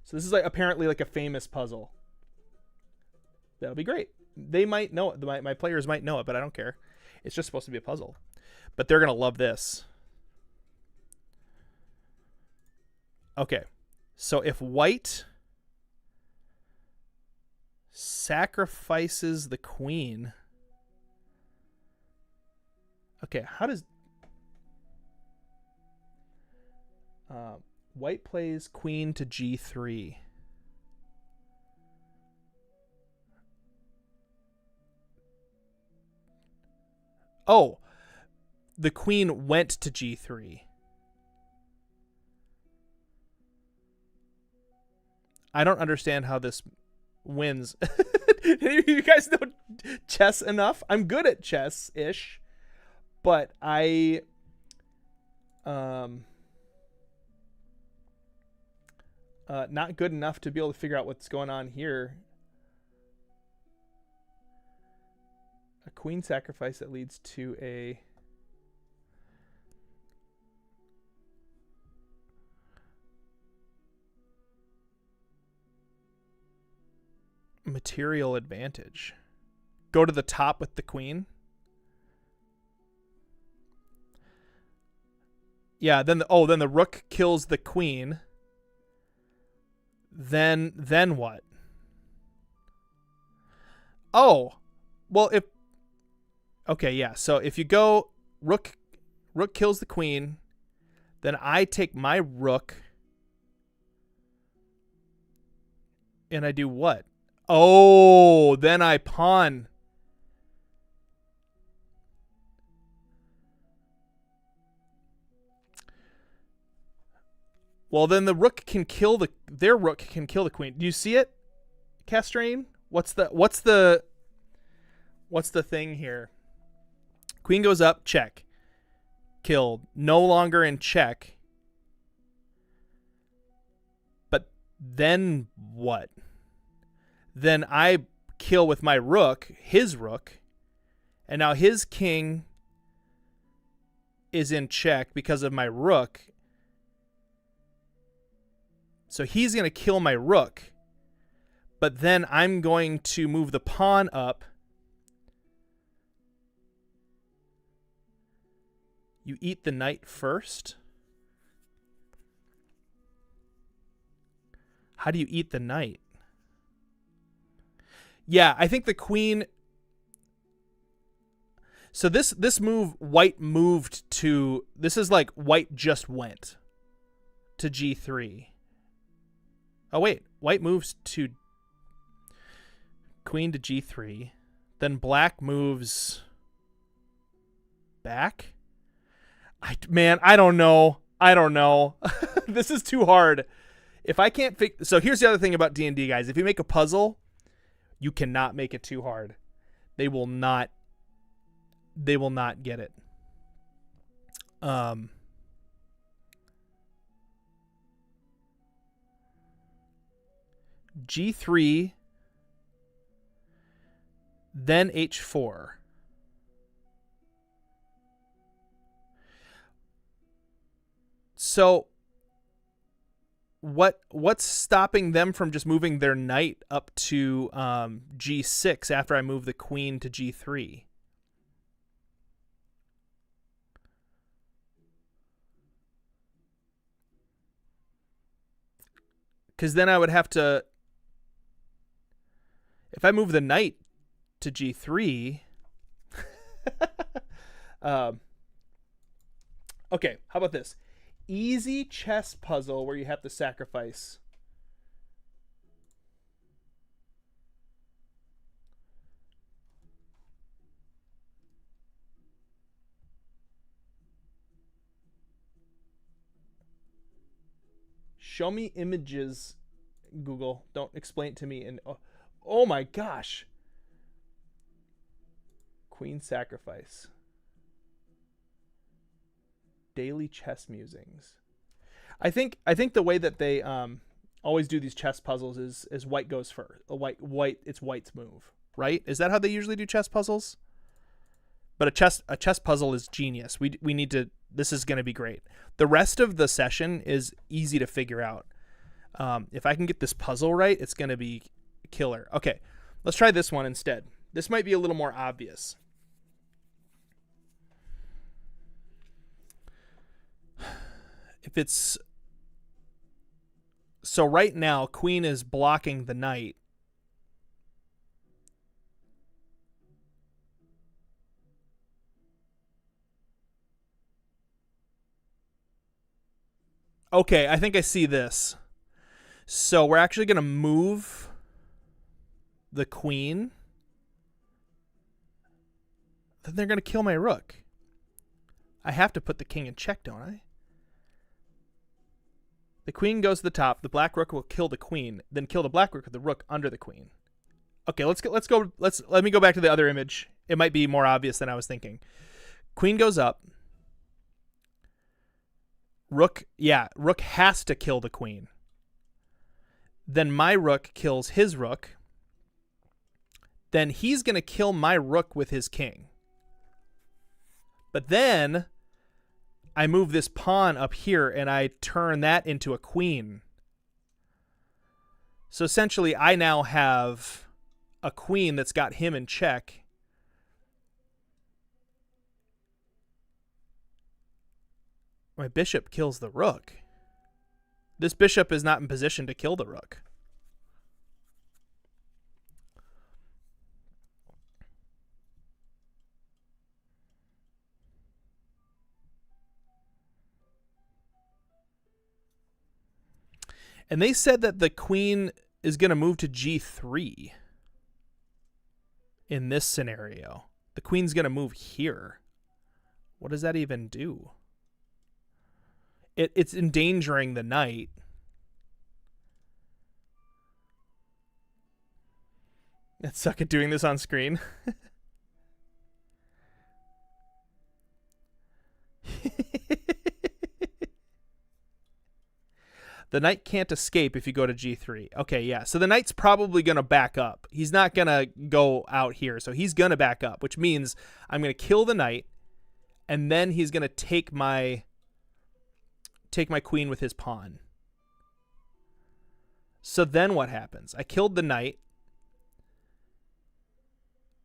So this is like apparently like a famous puzzle. That'll be great. They might know it. My players might know it, but I don't care. It's just supposed to be a puzzle. But they're going to love this. Okay. So if white sacrifices the queen. Okay, how does... white plays queen to g3. Oh, the queen went to g3. I don't understand how this wins. You guys know chess enough? I'm good at chess-ish, but I not good enough to be able to figure out what's going on here. A queen sacrifice that leads to a material advantage. Go to the top with the queen. Yeah, then the rook kills the queen. Then what? Oh, well, okay, yeah. So if you go rook kills the queen, then I take my rook and I do what? Oh, then I pawn. Well, then the rook can kill their rook can kill the queen. Do you see it, Castrain? What's the thing here? Queen goes up, check. Killed. No longer in check. Then what? Then I kill with my rook, his rook, and now his king is in check because of my rook. So he's going to kill my rook. But then I'm going to move the pawn up. You eat the knight first? How do you eat the knight? Yeah, I think the queen... So this move, white moved to... This is like white just went to g3. Oh, wait. White moves to queen to g3. Then black moves back? Man, I don't know. I don't know. This is too hard. If I can't figure... So here's the other thing about D&D, guys. If you make a puzzle, you cannot make it too hard. They will not get it. G3, then H4. So what's stopping them from just moving their knight up to G6 after I move the queen to G3? Because then I would have to... If I move the knight to G3... okay, how about this? Easy chess puzzle where you have to sacrifice. Show me images, Google. Don't explain it to me. And oh my gosh. Queen sacrifice. Daily chess musings. I think the way that they always do these chess puzzles is white goes first. It's white's move, right? Is that how they usually do chess puzzles? But a chess puzzle is genius. We need to... This is going to be great. The rest of the session is easy to figure out. If I can get this puzzle right, it's going to be killer. Okay, let's try this one instead. This might be a little more obvious. If it's... So right now, queen is blocking the knight. Okay, I think I see this. So we're actually going to move the queen. Then they're going to kill my rook. I have to put the king in check, don't I? The queen goes to the top. The black rook will kill the queen, then kill the black rook with the rook under the queen. Okay, let me go back to the other image. It might be more obvious than I was thinking. Queen goes up. Rook has to kill the queen. Then my rook kills his rook. Then he's going to kill my rook with his king. But then I move this pawn up here and I turn that into a queen. So essentially I now have a queen that's got him in check. My bishop kills the rook. This bishop is not in position to kill the rook. And they said that the queen is going to move to G3 in this scenario. The queen's going to move here. What does that even do? It's endangering the knight. I'd suck at doing this on screen. The knight can't escape if you go to g3. Okay, yeah. So the knight's probably going to back up. He's not going to go out here. So he's going to back up, which means I'm going to kill the knight, and then he's going to take my queen with his pawn. So then what happens? I killed the knight,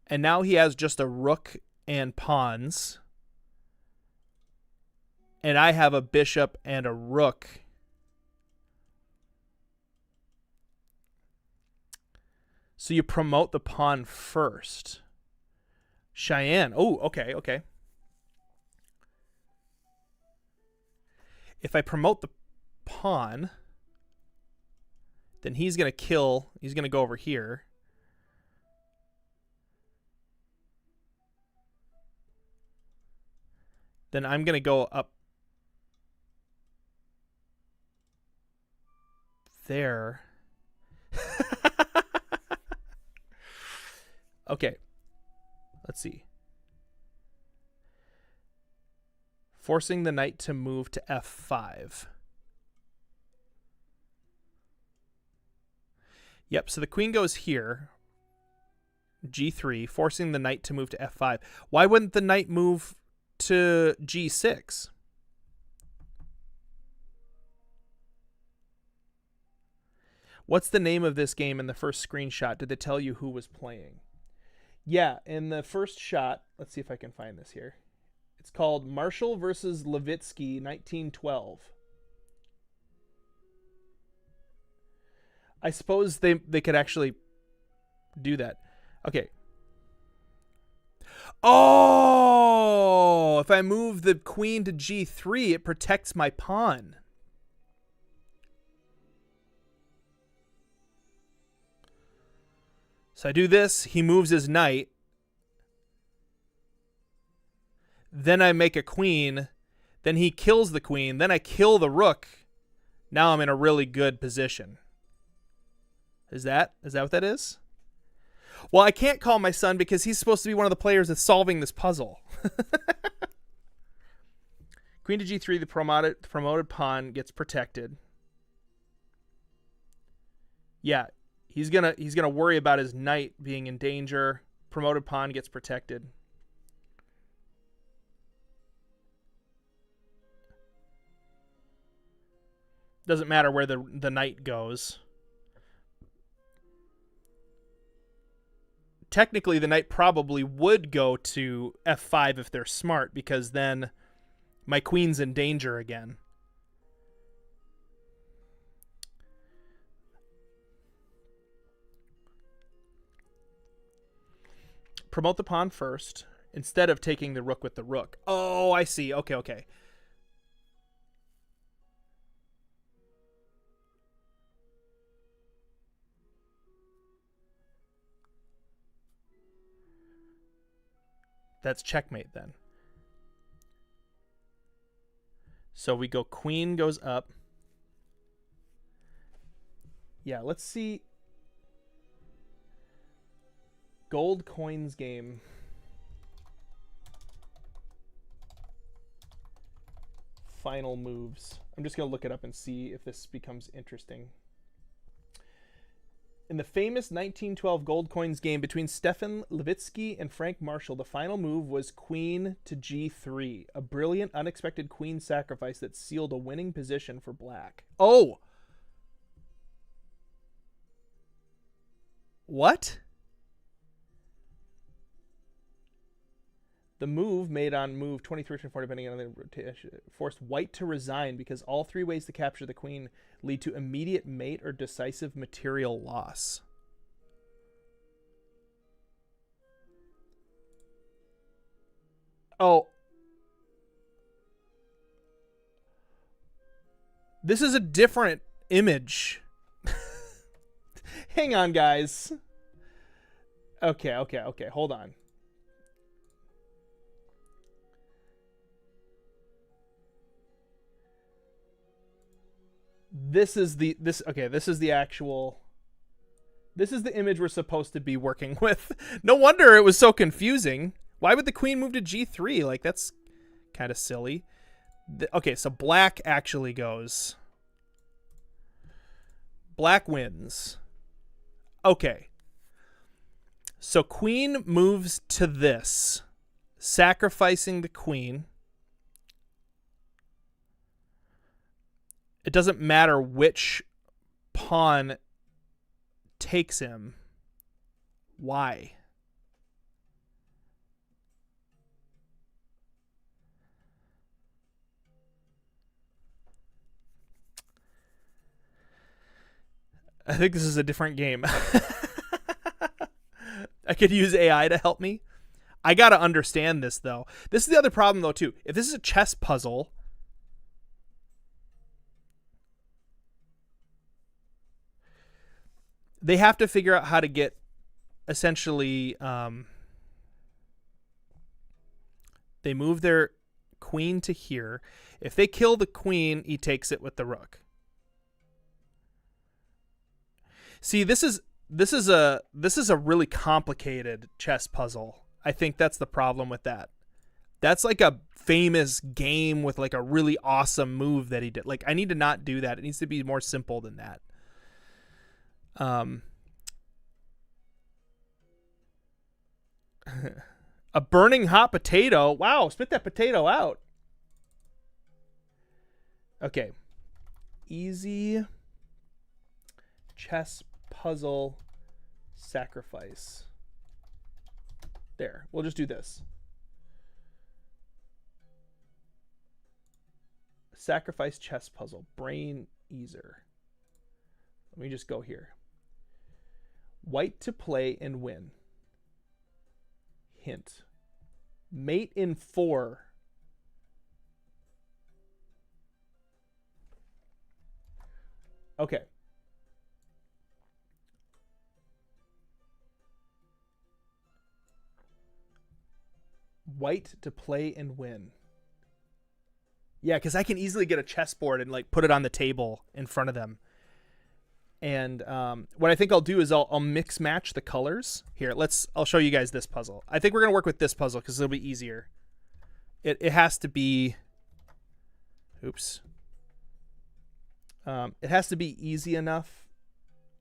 and now he has just a rook and pawns, and I have a bishop and a rook. So you promote the pawn first. Cheyenne. Oh, okay, okay. If I promote the pawn, then he's going to kill. He's going to go over here. Then I'm going to go up there. Okay. Let's see. Forcing the knight to move to f5. Yep, so the queen goes here. g3, forcing the knight to move to f5. Why wouldn't the knight move to g6? What's the name of this game in the first screenshot? Did they tell you who was playing? Yeah, in the first shot, let's see if I can find this here. It's called Marshall versus Levitsky, 1912. I suppose they could actually do that. Okay. Oh, if I move the queen to g3, it protects my pawn. So I do this, he moves his knight. Then I make a queen. Then he kills the queen. Then I kill the rook. Now I'm in a really good position. Is that what that is? Well, I can't call my son because he's supposed to be one of the players that's solving this puzzle. Queen to g3, the promoted pawn gets protected. Yeah, he's gonna worry about his knight being in danger. Promoted pawn gets protected. Doesn't matter where the knight goes. Technically, the knight probably would go to f5 if they're smart, because then my queen's in danger again. Promote the pawn first instead of taking the rook with the rook. Oh, I see. Okay, okay. That's checkmate then. So we go queen goes up. Yeah, let's see. Gold coins game. Final moves. I'm just going to look it up and see if this becomes interesting. In the famous 1912 gold coins game between Stefan Levitsky and Frank Marshall, the final move was queen to g3, a brilliant, unexpected queen sacrifice that sealed a winning position for black. Oh! What? The move made on move 23 and 4, depending on the rotation, forced white to resign because all three ways to capture the queen lead to immediate mate or decisive material loss. Oh. This is a different image. Hang on, guys. Okay. Hold on. This is the actual, this is the image we're supposed to be working with. No wonder it was so confusing. Why would the queen move to g3? Like, that's kind of silly. Okay, so black actually goes. Black wins. Okay. So queen moves to this, sacrificing the queen. It doesn't matter which pawn takes him. Why? I think this is a different game. I could use AI to help me. I got to understand this, though. This is the other problem, though, too. If this is a chess puzzle, they have to figure out how to get, essentially, they move their queen to here. If they kill the queen, he takes it with the rook. See, this is a really complicated chess puzzle. I think that's the problem with that. That's like a famous game with like a really awesome move that he did. Like, I need to not do that. It needs to be more simple than that. A burning hot potato. Wow, spit that potato out. Okay. Easy chess puzzle sacrifice. There. We'll just do this. Sacrifice chess puzzle. Brain easer. Let me just go here. White to play and win. Hint. Mate in 4. Okay. White to play and win. Yeah, because I can easily get a chessboard and like put it on the table in front of them. And what I think I'll do is I'll mix match the colors. Here, I'll show you guys this puzzle. I think we're gonna work with this puzzle because it'll be easier. It has to be. Oops. It has to be easy enough.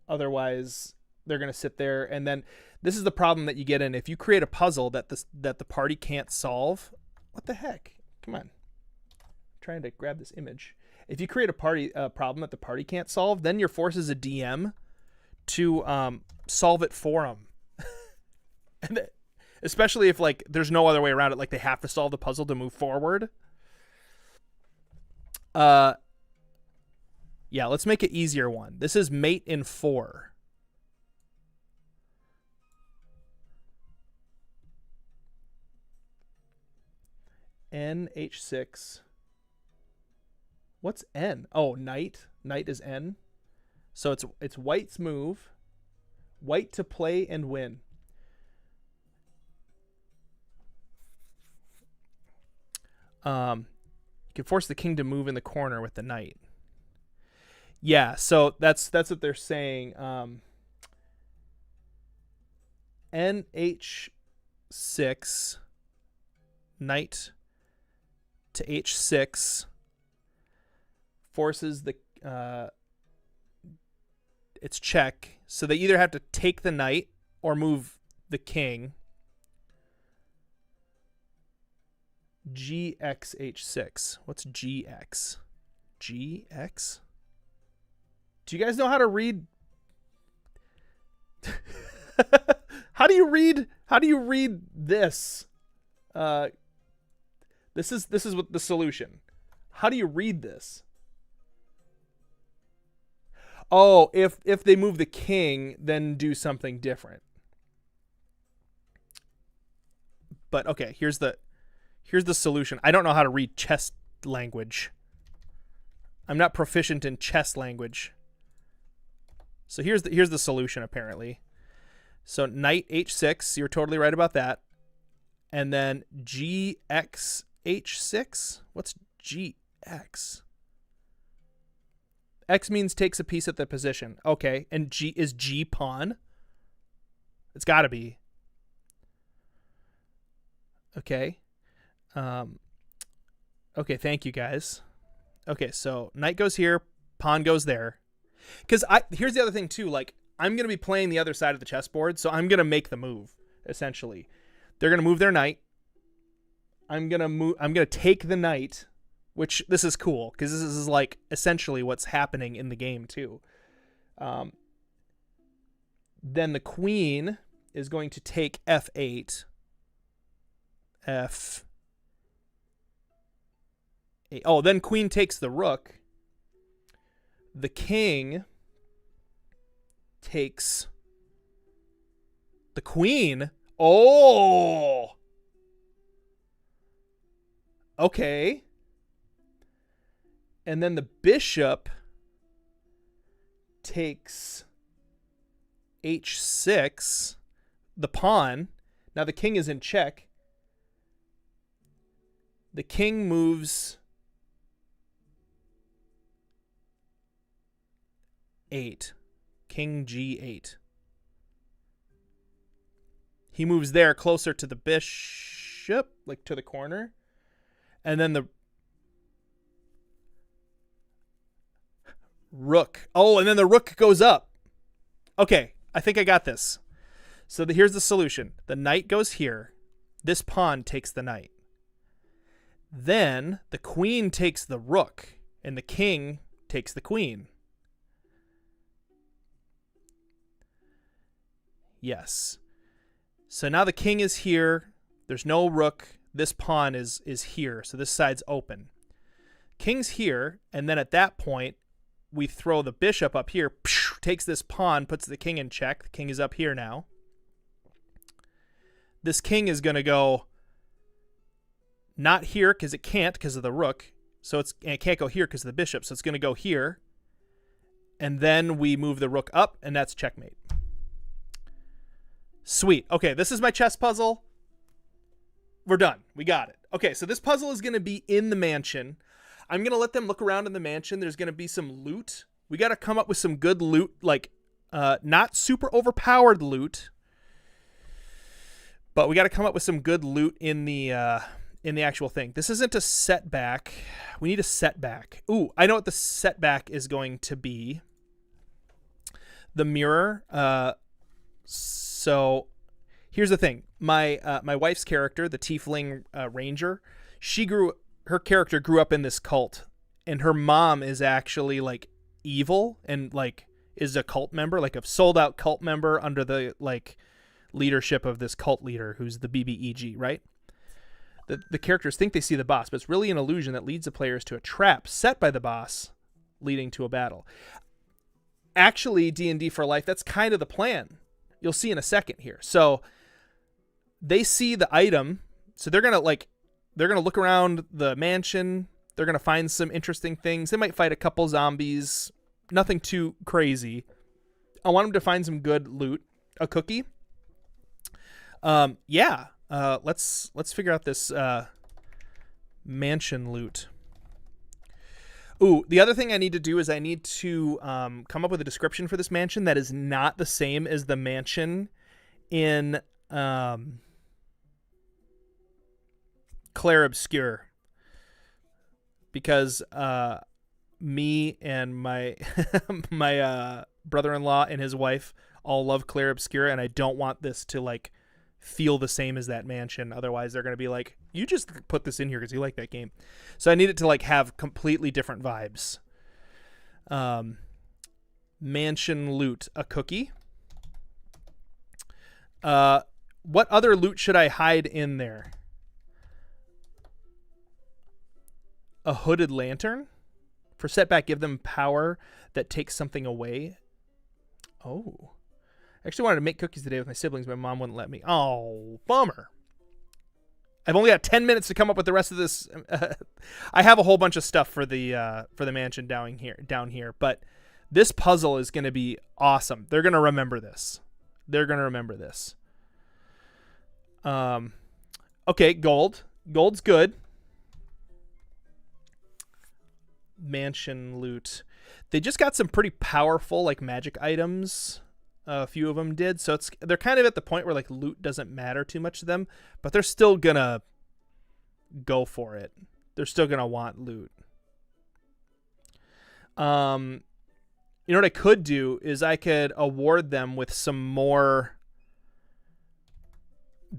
Otherwise, they're gonna sit there, and then this is the problem that you get in if you create a puzzle that the party can't solve. What the heck? Come on. I'm trying to grab this image. If you create a problem that the party can't solve, then you're forced as a DM to solve it for them. And especially if like there's no other way around it, like they have to solve the puzzle to move forward. Yeah, let's make an easier one. This is mate in 4. N H6. What's N? Oh, knight. Knight is N. So it's white's move. White to play and win. You can force the king to move in the corner with the knight. Yeah, so that's what they're saying. NH6, knight to H6, forces the it's check. So they either have to take the knight or move the king. GXH6. What's GX? GX? Do you guys know how to read? How do you read this? This is what the solution. How do you read this? Oh, if they move the king, then do something different. But okay, here's the solution. I don't know how to read chess language. I'm not proficient in chess language. So here's the solution apparently. So knight h6, you're totally right about that. And then gxh6. What's gx? X means takes a piece at the position. Okay, and G is G pawn. It's got to be. Okay. Okay, thank you guys. Okay, so knight goes here, pawn goes there. Because here's the other thing too. Like, I'm gonna be playing the other side of the chessboard, so I'm gonna make the move. Essentially, they're gonna move their knight. I'm gonna take the knight, which this is cool because this is like essentially what's happening in the game too. Then the queen is going to take f8. F8. Oh, then queen takes the rook. The king takes the queen. Oh! Okay. And then the bishop takes h6, the pawn. Now the king is in check. The king moves 8. King g8. He moves there closer to the bishop, like to the corner. And then the rook. Oh, and then the rook goes up. Okay, I think I got this. So here's the solution. The knight goes here. This pawn takes the knight. Then the queen takes the rook, and the king takes the queen. Yes. So now the king is here. There's no rook. This pawn is here, so this side's open. King's here, and then at that point, we throw the bishop up here, takes this pawn, puts the king in check. The king is up here now. This king is going to go not here because it can't because of the rook. So it can't go here because of the bishop. So it's going to go here. And then we move the rook up, and that's checkmate. Sweet. Okay, this is my chess puzzle. We're done. We got it. Okay, so this puzzle is going to be in the mansion. I'm going to let them look around in the mansion. There's going to be some loot. We got to come up with some good loot, like not super overpowered loot, but we got to come up with some good loot in the actual thing. This isn't a setback. We need a setback. Ooh, I know what the setback is going to be. The mirror. So here's the thing. My wife's character, the tiefling ranger, her character grew up in this cult, and her mom is actually like evil and like is a cult member, like a sold out cult member under the like leadership of this cult leader who's the BBEG, right? The characters think they see the boss, but it's really an illusion that leads the players to a trap set by the boss, leading to a battle. Actually, D&D for Life, that's kind of the plan. You'll see in a second here. So they see the item, so they're gonna look around the mansion. They're gonna find some interesting things. They might fight a couple zombies. Nothing too crazy. I want them to find some good loot. A cookie. Yeah. Let's figure out this mansion loot. Ooh, the other thing I need to do is I need to come up with a description for this mansion that is not the same as the mansion in Clair Obscur, because me and my my brother-in-law and his wife all love Clair Obscur, and I don't want this to like feel the same as that mansion. Otherwise they're going to be like, you just put this in here because you like that game. So I need it to like have completely different vibes. Mansion loot, a cookie. What other loot should I hide in there? A hooded lantern. For setback, give them power that takes something away. Oh. I actually wanted to make cookies today with my siblings. My mom wouldn't let me. Oh, bummer. I've only got 10 minutes to come up with the rest of this. I have a whole bunch of stuff for the mansion down here, but this puzzle is going to be awesome. They're going to remember this. Okay, gold. Gold's good. Mansion loot. They just got some pretty powerful like magic items. A few of them did, so they're kind of at the point where like loot doesn't matter too much to them, but they're still gonna go for it. They're still gonna want loot. You know what I could do is I could award them with some more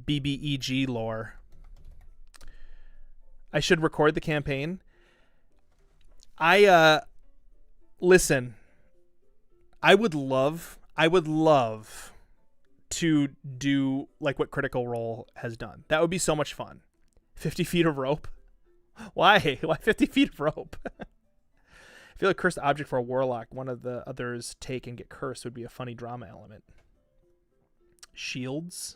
BBEG lore. I should record the campaign. Listen, I would love to do like what Critical Role has done. That would be so much fun. 50 feet of rope. Why 50 feet of rope? I feel like cursed object for a warlock, one of the others take and get cursed would be a funny drama element. Shields.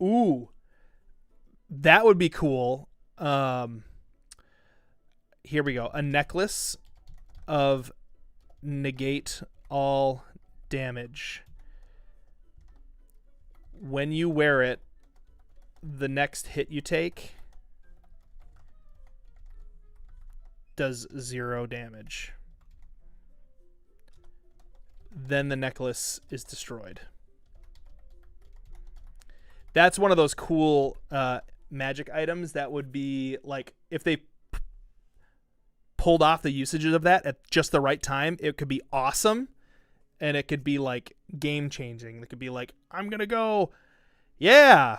Ooh, that would be cool. Here we go. A necklace of negate all damage. When you wear it, the next hit you take does 0 damage. Then the necklace is destroyed. That's one of those cool magic items that would be like, if they pulled off the usages of that at just the right time, it could be awesome. And it could be like game changing. It could be like, I'm going to go. Yeah.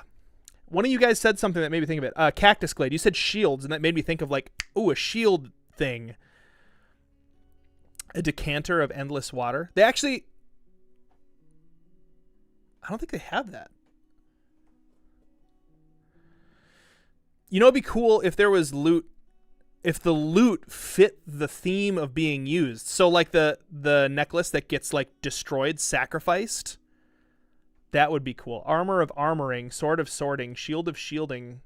One of you guys said something that made me think of it. Cactus Glade. You said shields, and that made me think of like, ooh, a shield thing. A decanter of endless water. They actually, I don't think they have that. You know, it'd be cool if there was loot, if the loot fit the theme of being used. So like the necklace that gets like destroyed, sacrificed. That would be cool. Armor of armoring, sword of sorting, shield of shielding.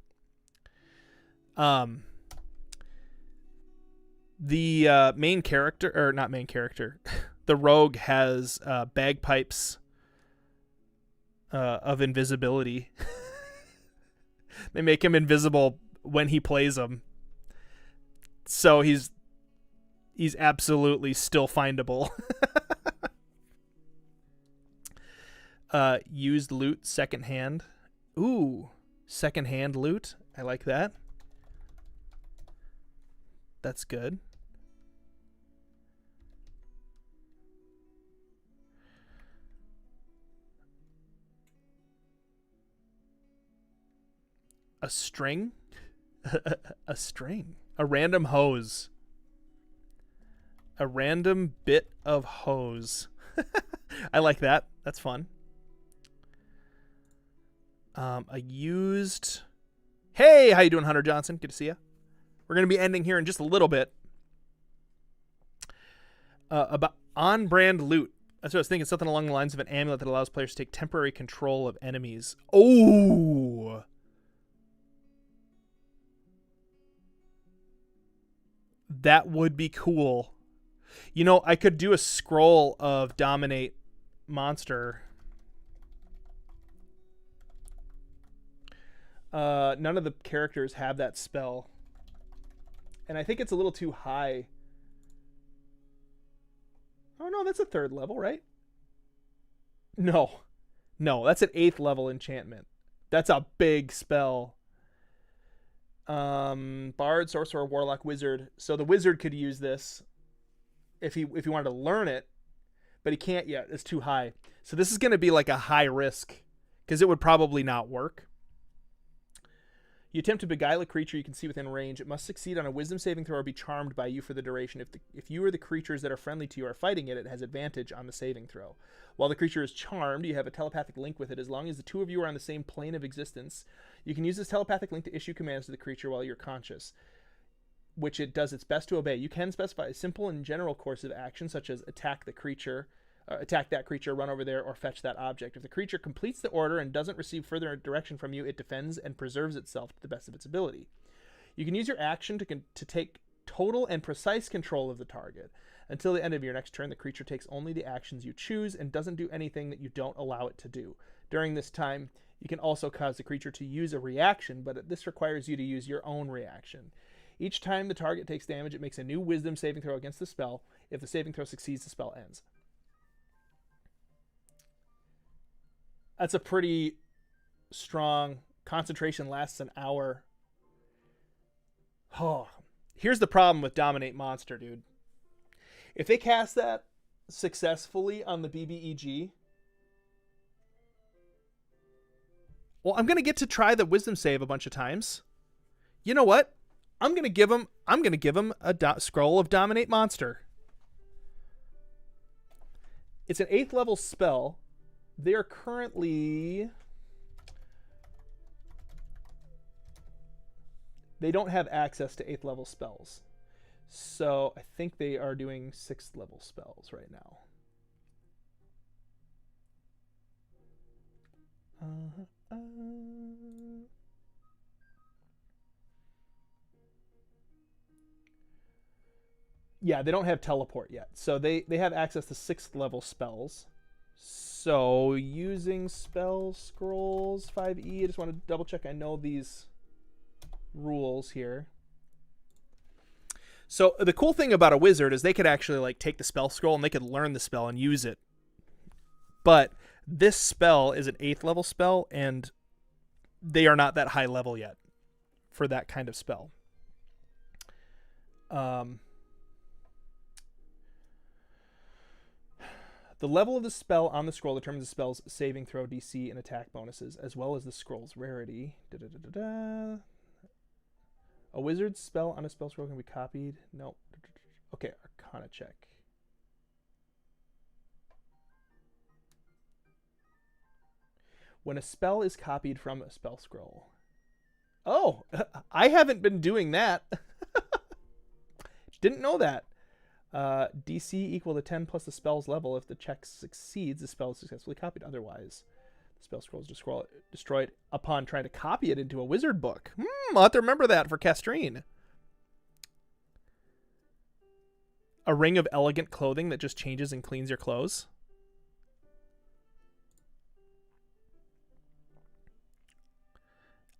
The main character, or not main character, the rogue has bagpipes of invisibility. They make him invisible when he plays them. So he's absolutely still findable. Used loot, secondhand. Ooh, secondhand loot. I like that. That's good. A string? A string. A random hose. A random bit of hose. I like that. That's fun. A used... Hey, how you doing, Hunter Johnson? Good to see you. We're going to be ending here in just a little bit. About on-brand loot. That's what I was thinking. Something along the lines of an amulet that allows players to take temporary control of enemies. Oh! That would be cool. You know, I could do a scroll of dominate monster. None of the characters have that spell. And I think it's a little too high. Oh, no, that's a 3rd level, right? No. No, that's an 8th level enchantment. That's a big spell. Bard, sorcerer, warlock, wizard. So the wizard could use this if he wanted to learn it, but he can't yet. It's too high. So this is going to be like a high risk because it would probably not work. You attempt to beguile a creature you can see within range. It must succeed on a wisdom saving throw or be charmed by you for the duration. If you or the creatures that are friendly to you are fighting it, it has advantage on the saving throw. While the creature is charmed, you have a telepathic link with it. As long as the two of you are on the same plane of existence, you can use this telepathic link to issue commands to the creature while you're conscious, which it does its best to obey. You can specify a simple and general course of action, such as attack that creature, run over there, or fetch that object. If the creature completes the order and doesn't receive further direction from you, it defends and preserves itself to the best of its ability. You can use your action to take total and precise control of the target. Until the end of your next turn, the creature takes only the actions you choose and doesn't do anything that you don't allow it to do. During this time, you can also cause the creature to use a reaction, but this requires you to use your own reaction. Each time the target takes damage, it makes a new wisdom saving throw against the spell. If the saving throw succeeds, the spell ends. That's a pretty strong concentration, lasts an hour. Oh, Here's the problem with Dominate Monster, dude. If they cast that successfully on the BBEG, well, I'm going to get to try the wisdom save a bunch of times. You know what? I'm going to give him a scroll of Dominate Monster. It's an 8th level spell. They are currently... They don't have access to 8th level spells. So I think they are doing 6th level spells right now. Yeah, they don't have teleport yet. So they have access to 6th level spells. So using spell scrolls 5e, I just want to double check I know these rules here. So the cool thing about a wizard is they could actually like take the spell scroll and they could learn the spell and use it. But this spell is an 8th level spell and they are not that high level yet for that kind of spell. The level of the spell on the scroll determines the spell's saving throw DC and attack bonuses, as well as the scroll's rarity. A wizard's spell on a spell scroll can be copied. No. Okay, Arcana check. When a spell is copied from a spell scroll. Oh, I haven't been doing that. Didn't know that. DC equal to 10 plus the spell's level. If the check succeeds, the spell is successfully copied. Otherwise, the spell scroll is destroyed upon trying to copy it into a wizard book. I'll have to remember that for Castrine. A ring of elegant clothing that just changes and cleans your clothes.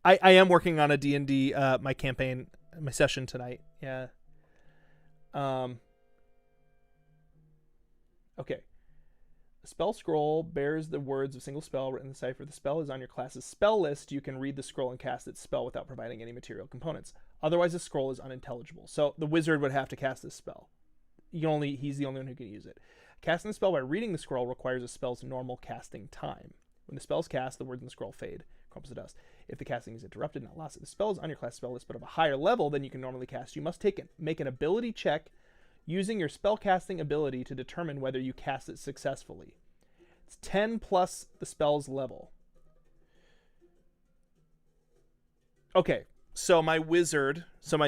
I am working on a D&D, my campaign, my session tonight. Yeah. Okay. A spell scroll bears the words of a single spell written in the cipher. The spell is on your class's spell list. You can read the scroll and cast its spell without providing any material components. Otherwise, the scroll is unintelligible. So the wizard would have to cast this spell. He's the only one who can use it. Casting the spell by reading the scroll requires a spell's normal casting time. When the spell's cast, the words in the scroll fade, crumple to dust. If the casting is interrupted, not lost, if the spell is on your class spell list but of a higher level than you can normally cast, you must make an ability check using your spellcasting ability to determine whether you cast it successfully. It's 10 plus the spell's level. Okay, so my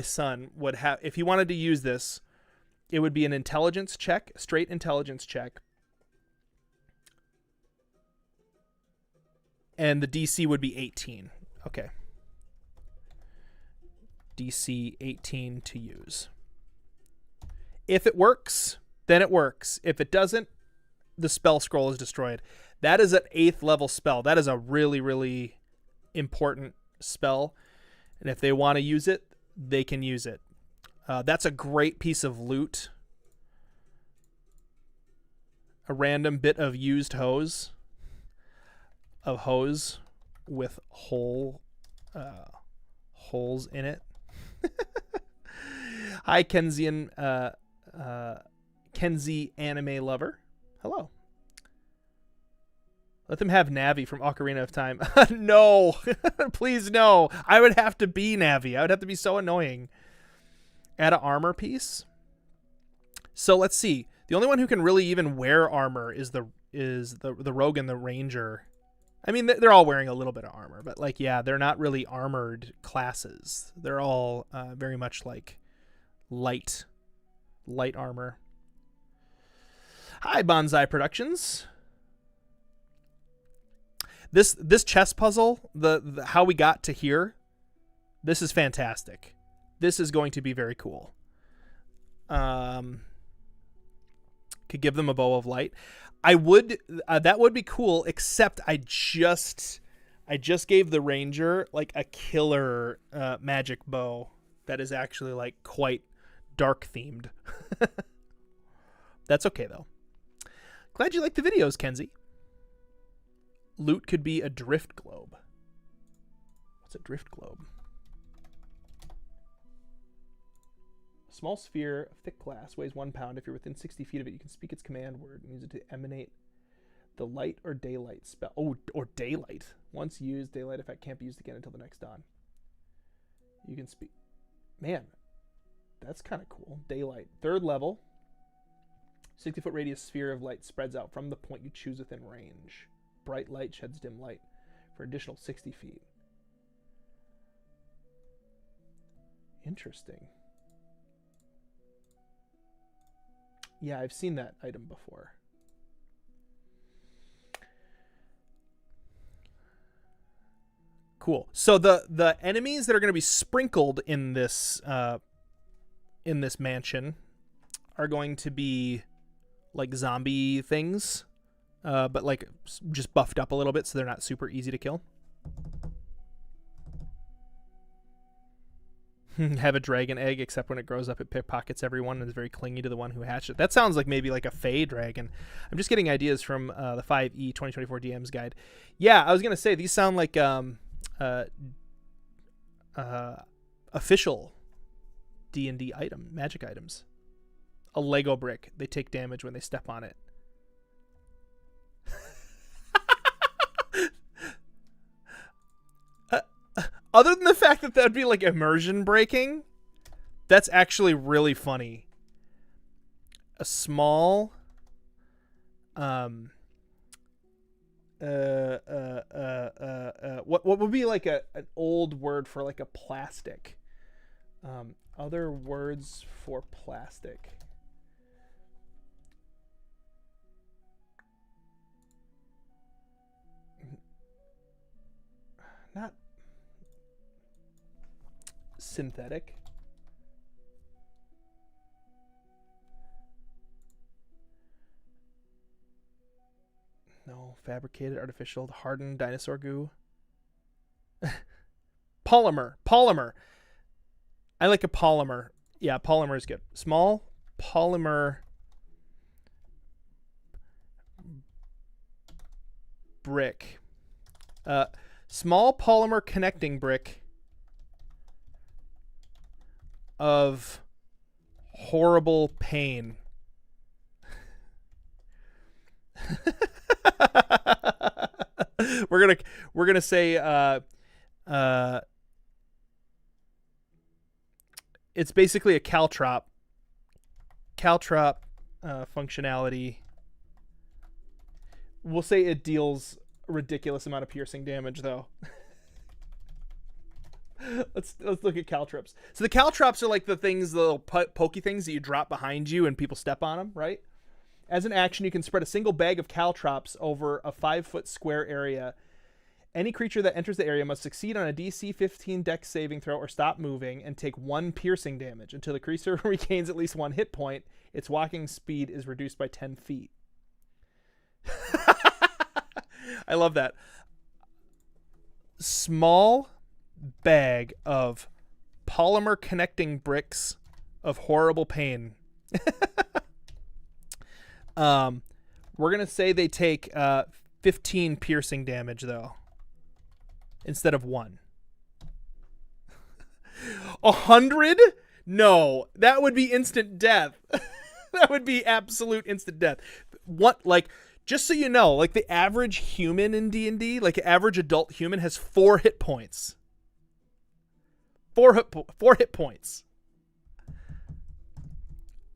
son would have, if he wanted to use this, it would be an intelligence check, straight intelligence check. And the DC would be 18. Okay. DC 18 to use. If it works, then it works. If it doesn't, the spell scroll is destroyed. That is an 8th level spell. That is a really, really important spell. And if they want to use it, they can use it. That's a great piece of loot. A random bit of used hose. Of hose with holes in it. Hi, Kenzie anime lover. Hello. Let them have Navi from Ocarina of Time. No, please no. I would have to be Navi. I would have to be so annoying. Add an armor piece. So let's see. The only one who can really even wear armor is the rogue and the ranger. I mean, they're all wearing a little bit of armor, but like, yeah, they're not really armored classes. They're all very much like light armor. Hi, Bonsai Productions. This chess puzzle, the how we got to here, this is fantastic. This is going to be very cool. Could give them a bow of light. I would that would be cool, except I just gave the ranger like a killer magic bow that is actually like quite dark themed. That's okay though. Glad you like the videos, Kenzie. Loot could be a drift globe. What's a drift globe? Small sphere of thick glass weighs 1 pound. If you're within 60 feet of it, you can speak its command word and use it to emanate the light or daylight spell. Oh, or daylight. Once used, daylight effect can't be used again until the next dawn. You can speak. Man, that's kind of cool. Daylight. 3rd level. 60-foot radius sphere of light spreads out from the point you choose within range. Bright light sheds dim light for an additional 60 feet. Interesting. Yeah, I've seen that item before. Cool. So the enemies that are going to be sprinkled in this mansion are going to be like zombie things, but like just buffed up a little bit, so they're not super easy to kill. Have a dragon egg, except when it grows up, it pickpockets everyone and is very clingy to the one who hatched it. That sounds like maybe like a Fey dragon. I'm just getting ideas from the 5e 2024 DM's guide. Yeah, I was gonna say these sound like official D&D item, magic items. A Lego brick. They take damage when they step on it. Other than the fact that would be like immersion breaking, that's actually really funny. A small what would be like an old word for like a plastic? Other words for plastic. Not synthetic. No, fabricated, artificial, hardened, dinosaur goo. Polymer. I like a polymer. Yeah, polymer is good. Small polymer brick. Small polymer connecting brick of horrible pain. we're gonna say it's basically a caltrop functionality. We'll say it deals a ridiculous amount of piercing damage though. Let's look at caltrops. So the caltrops are like the things, the little pokey things that you drop behind you and people step on them, right? As an action, you can spread a single bag of caltrops over a 5-foot square area. Any creature that enters the area must succeed on a DC 15 Dex saving throw or stop moving and take 1 piercing damage. Until the creature regains at least 1 hit point, its walking speed is reduced by 10 feet. I love that. Small bag of polymer connecting bricks of horrible pain. We're gonna say they take 15 piercing damage though, instead of 1. 100? No, that would be instant death. That would be absolute instant death. What, like, just so you know, like the average human in D&D, like average adult human, has 4 hit points. 4 hit points.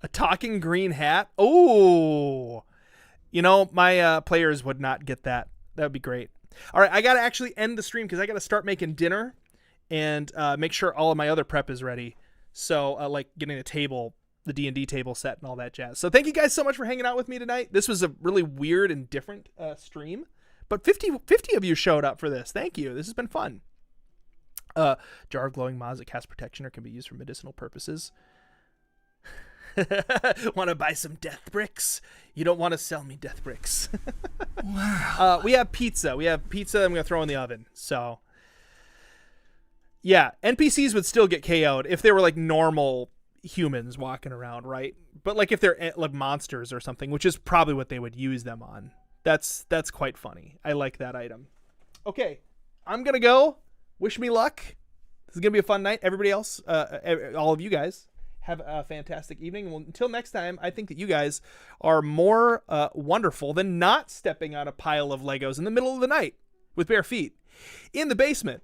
A talking green hat. Oh, you know, my players would not get that. That would be great. All right, I got to actually end the stream because I got to start making dinner and make sure all of my other prep is ready. So like getting the table, the D&D table set and all that jazz. So thank you guys so much for hanging out with me tonight. This was a really weird and different stream, but 50 of you showed up for this. Thank you. This has been fun. Jar of glowing moths that cast protection or can be used for medicinal purposes. Want to buy some death bricks? You don't want to sell me death bricks. Wow. We have pizza. I'm going to throw in the oven. So, yeah, NPCs would still get KO'd if they were like normal humans walking around, right? But like if they're like monsters or something, which is probably what they would use them on. That's quite funny. I like that item. Okay, I'm going to go. Wish me luck. This is going to be a fun night. Everybody else, all of you guys, have a fantastic evening. Well, until next time, I think that you guys are more wonderful than not stepping on a pile of Legos in the middle of the night with bare feet in the basement.